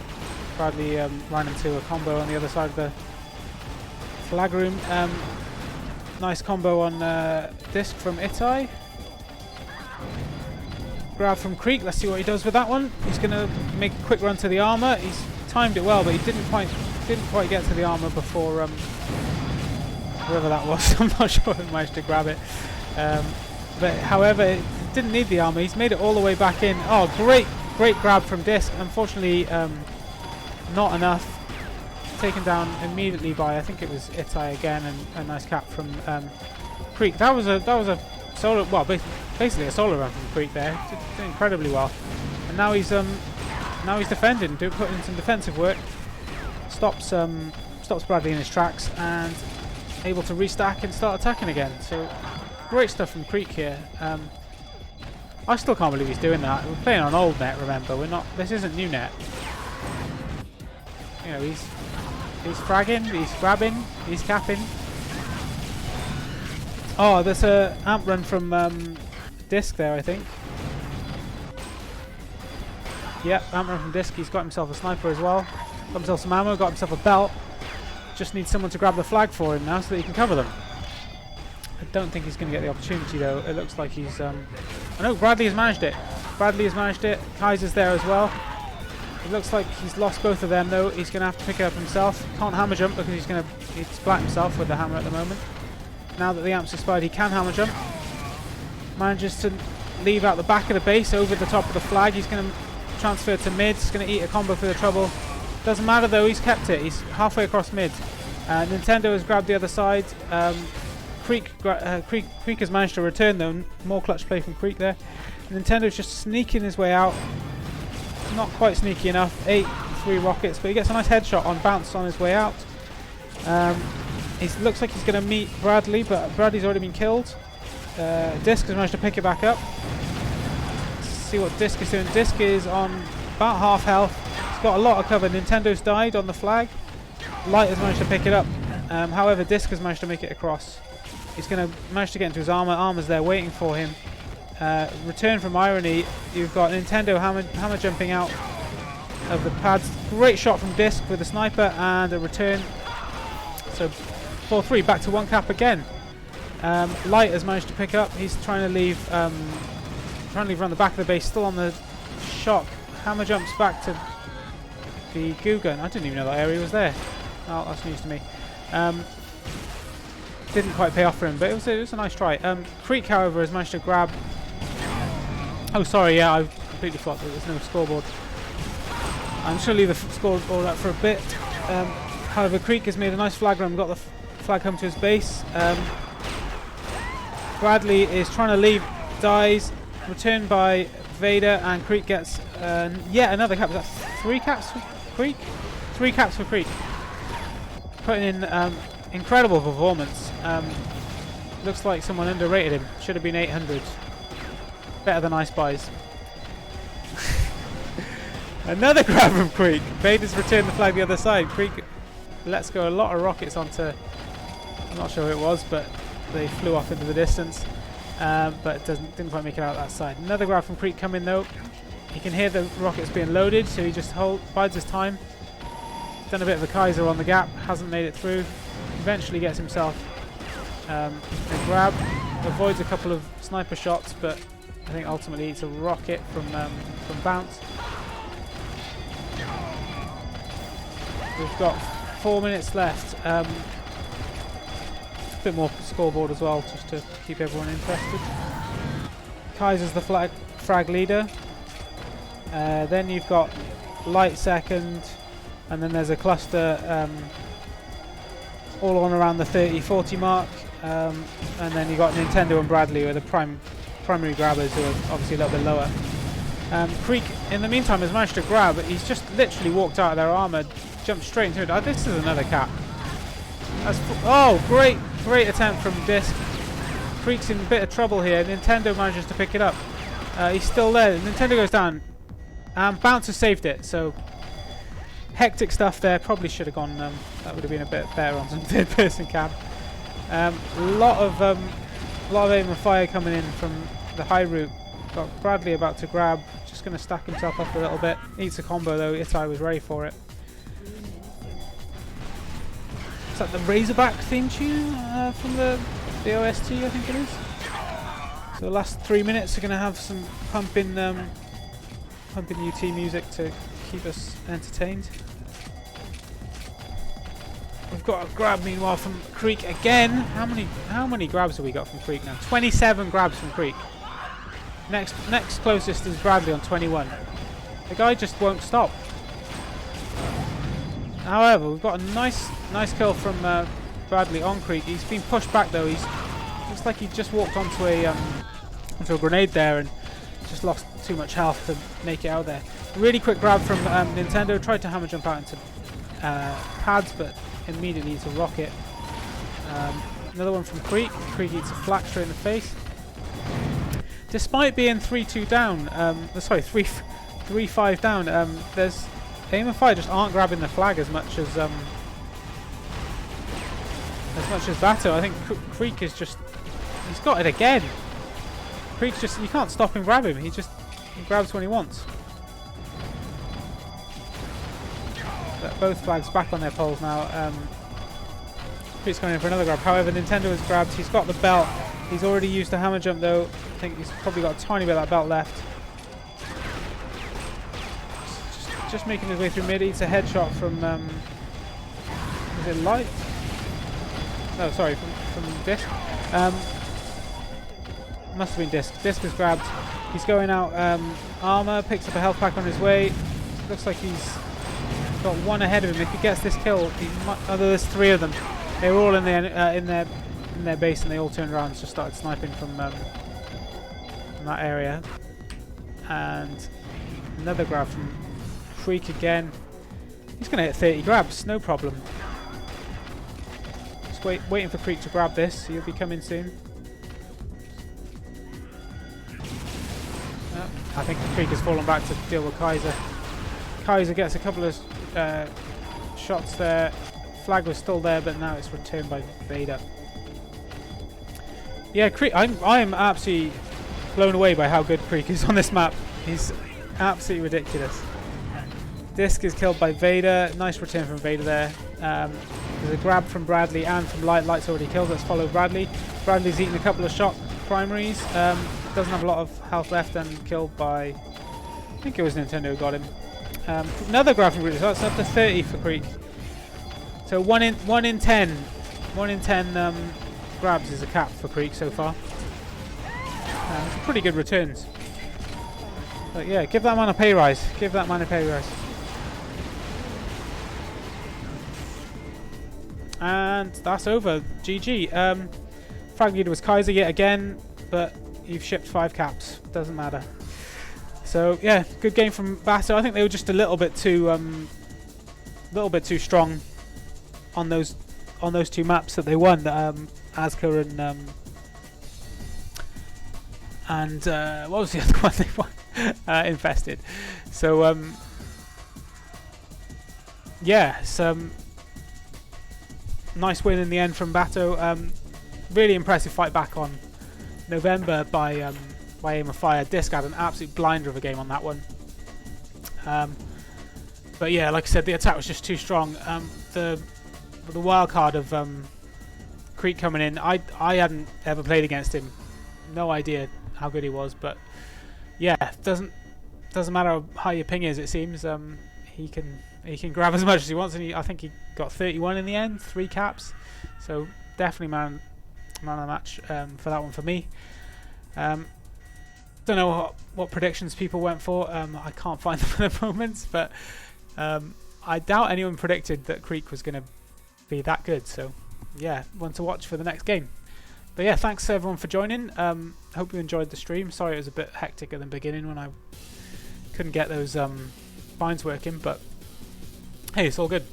Bradley ran into a combo on the other side of the flag room. Nice combo on Disc from Itai. Grab from Creek. Let's see what he does with that one. He's going to make a quick run to the armor. He's timed it well, but he didn't quite get to the armor before whoever that was. I'm not sure he managed to grab it. But however, it didn't need the armor. He's made it all the way back in. Oh, great grab from Disc. Unfortunately, not enough. Taken down immediately by, I think it was Itai again, and a nice cap from Creek. That was a solo, well, basically a solo run from Creek there. Did incredibly well. And now he's defending, putting in some defensive work. Stops Bradley in his tracks and able to restack and start attacking again. So great stuff from Creek here. I still can't believe he's doing that. We're playing on old net, remember. This isn't new net. You know, he's fragging, he's grabbing, he's capping. Oh, there's a amp run from Disc there, I think. Yep, amp run from Disc. He's got himself a sniper as well. Got himself some ammo, got himself a belt. Just needs someone to grab the flag for him now so that he can cover them. I don't think he's going to get the opportunity though. It looks like he's... I know Bradley has managed it. keizeR's there as well. It looks like he's lost both of them though. He's going to have to pick it up himself. Can't hammer jump because he's splat himself with the hammer at the moment. Now that the amp's expired, he can hammer jump. Manages to leave out the back of the base over the top of the flag. He's going to transfer to mid. He's going to eat a combo for the trouble. Doesn't matter though, he's kept it. He's halfway across mid. Nintendo has grabbed the other side. Creek has managed to return though. More clutch play from Creek there. Nintendo's just sneaking his way out. Not quite sneaky enough. 3 rockets, but he gets a nice headshot on bounce on his way out. He looks like he's going to meet Bradley, but Bradley's already been killed. Disc has managed to pick it back up. Let's see what Disc is doing. Disc is on about half health. He's got a lot of cover. Nintendo's died on the flag. Light has managed to pick it up. However, Disc has managed to make it across. He's going to manage to get into his armor. Armor's there waiting for him. Return from Irony. You've got Nintendo hammer jumping out of the pads. Great shot from Disc with the sniper and a return. So 4-3, back to 1 cap again. Light has managed to pick up. He's trying to leave around the back of the base, still on the shock. Hammer jumps back to the goo gun. I didn't even know that area was there. Oh, that's news to me. Didn't quite pay off for him, but it was a nice try. Creek, however, has managed to grab. Oh, sorry, yeah, I completely forgot that there's no scoreboard. I'm just going to leave the scoreboard up for a bit. However, Creek has made a nice flag run, got the flag home to his base. Bradley is trying to leave, dies, returned by Vader, and Creek gets yet another cap. Is that 3 caps for Creek? 3 caps for Creek. Putting in incredible performance. Looks like someone underrated him. Should have been 800. Better than Ice Buys. Another grab from Creek. Vader's returned the flag the other side. Creek lets go a lot of rockets onto, I'm not sure who it was, but they flew off into the distance. But it didn't quite make it out that side. Another grab from Creek coming though. He can hear the rockets being loaded, so he just bides his time. Done a bit of a keizeR on the gap, hasn't made it through. Eventually gets himself a grab, avoids a couple of sniper shots, but I think ultimately eats a rocket from bounce. We've got 4 minutes left. A bit more scoreboard as well, just to keep everyone interested. keizeR's the frag leader. Then you've got Light second, and then there's a cluster all on around the 30-40 mark, and then you've got Nintendo and Bradley who are the primary grabbers, who are obviously a little bit lower. Creek, in the meantime, has managed to grab. He's just literally walked out of their armor, jumped straight into it. This is another cap. Oh, great attempt from Disc. Creek's in a bit of trouble here. Nintendo manages to pick it up. He's still there. Nintendo goes down. Bounce has saved it, so hectic stuff there. Probably should have gone. That would have been a bit better on some third-person cam. A lot of aim and fire coming in from the high route. Got Bradley about to grab. Just going to stack himself up a little bit. Eats a combo though. Itai was ready for it. Is that the Razorback theme tune from the OST? I think it is. So the last 3 minutes are going to have some pumping UT music to keep us entertained. We've got a grab meanwhile from Creek again. How many grabs have we got from Creek now? 27 grabs from Creek. Next closest is Bradley on 21. The guy just won't stop. However, we've got a nice kill from Bradley on Creek. He's been pushed back though. Looks like he just walked onto a grenade there and just lost too much health to make it out there. Really quick grab from Nintendo. Tried to hammer jump out into pads, but immediately it's a rocket. Another one from Creek. Creek eats a flak straight in the face. Despite being 3-2 down, 3-5 down, there's aim and fire just aren't grabbing the flag as much as BATO. I think Creek is just, he's got it again. Creek's just, you can't stop him grab him. He grabs when he wants. But both flags back on their poles now. Creek's going in for another grab. However, Nintendo has grabbed. He's got the belt. He's already used the hammer jump though. I think he's probably got a tiny bit of that belt left. Just making his way through mid. Eats a headshot from is it Light? No, sorry, from Disc. Must have been Disc. Disc is grabbed. He's going out armor, picks up a health pack on his way. Looks like he's got one ahead of him. If he gets this kill, he might, oh, there's 3 of them. They were all in their base, and they all turned around and just started sniping from that area. And another grab from Freak again. He's going to hit 30 grabs, no problem. Just waiting for Creek to grab this. He'll be coming soon. I think Creek has fallen back to deal with keizeR. keizeR gets a couple of shots there. Flag was still there, but now it's returned by Vader. Yeah, Creek. I'm absolutely blown away by how good Creek is on this map. He's absolutely ridiculous. Disc is killed by Vader. Nice return from Vader there. There's a grab from Bradley and from Light. Light's already killed. Let's follow Bradley. Bradley's eaten a couple of shock primaries. Doesn't have a lot of health left and killed by... I think it was Nintendo who got him. Another grab from Creek. So that's up to 30 for Creek. So 1 in 10 grabs is a cap for Creek so far. Pretty good returns. But yeah, give that man a pay rise. Give that man a pay rise. And that's over. GG. Frag leader was keizeR yet again, but you've shipped 5 caps. Doesn't matter. So yeah, good game from BATO. I think they were just a little bit too strong on those 2 maps that they won. Azcanize and what was the other one they won? Infested. So yeah, some nice win in the end from BATO. Really impressive fight back on November by Aim of Fire. Disc had an absolute blinder of a game on that one. But yeah, like I said, the attack was just too strong. The wild card of Creek coming in, I hadn't ever played against him. No idea how good he was, but yeah, doesn't matter how your ping is. It seems he can grab as much as he wants, and I think he got 31 in the end, 3 caps. So definitely man of the match for that one for me. Don't know what predictions people went for. I can't find them at the moment, but I doubt anyone predicted that Creek was going to be that good. So yeah, one to watch for the next game. But yeah, thanks everyone for joining. Hope you enjoyed the stream. Sorry it was a bit hectic at the beginning when I couldn't get those binds working, but hey, it's all good.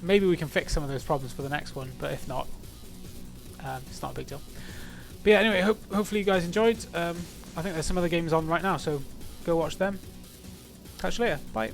Maybe we can fix some of those problems for the next one, but if not, it's not a big deal. But yeah, anyway, hopefully you guys enjoyed. I think there's some other games on right now, so go watch them. Catch you later. Bye.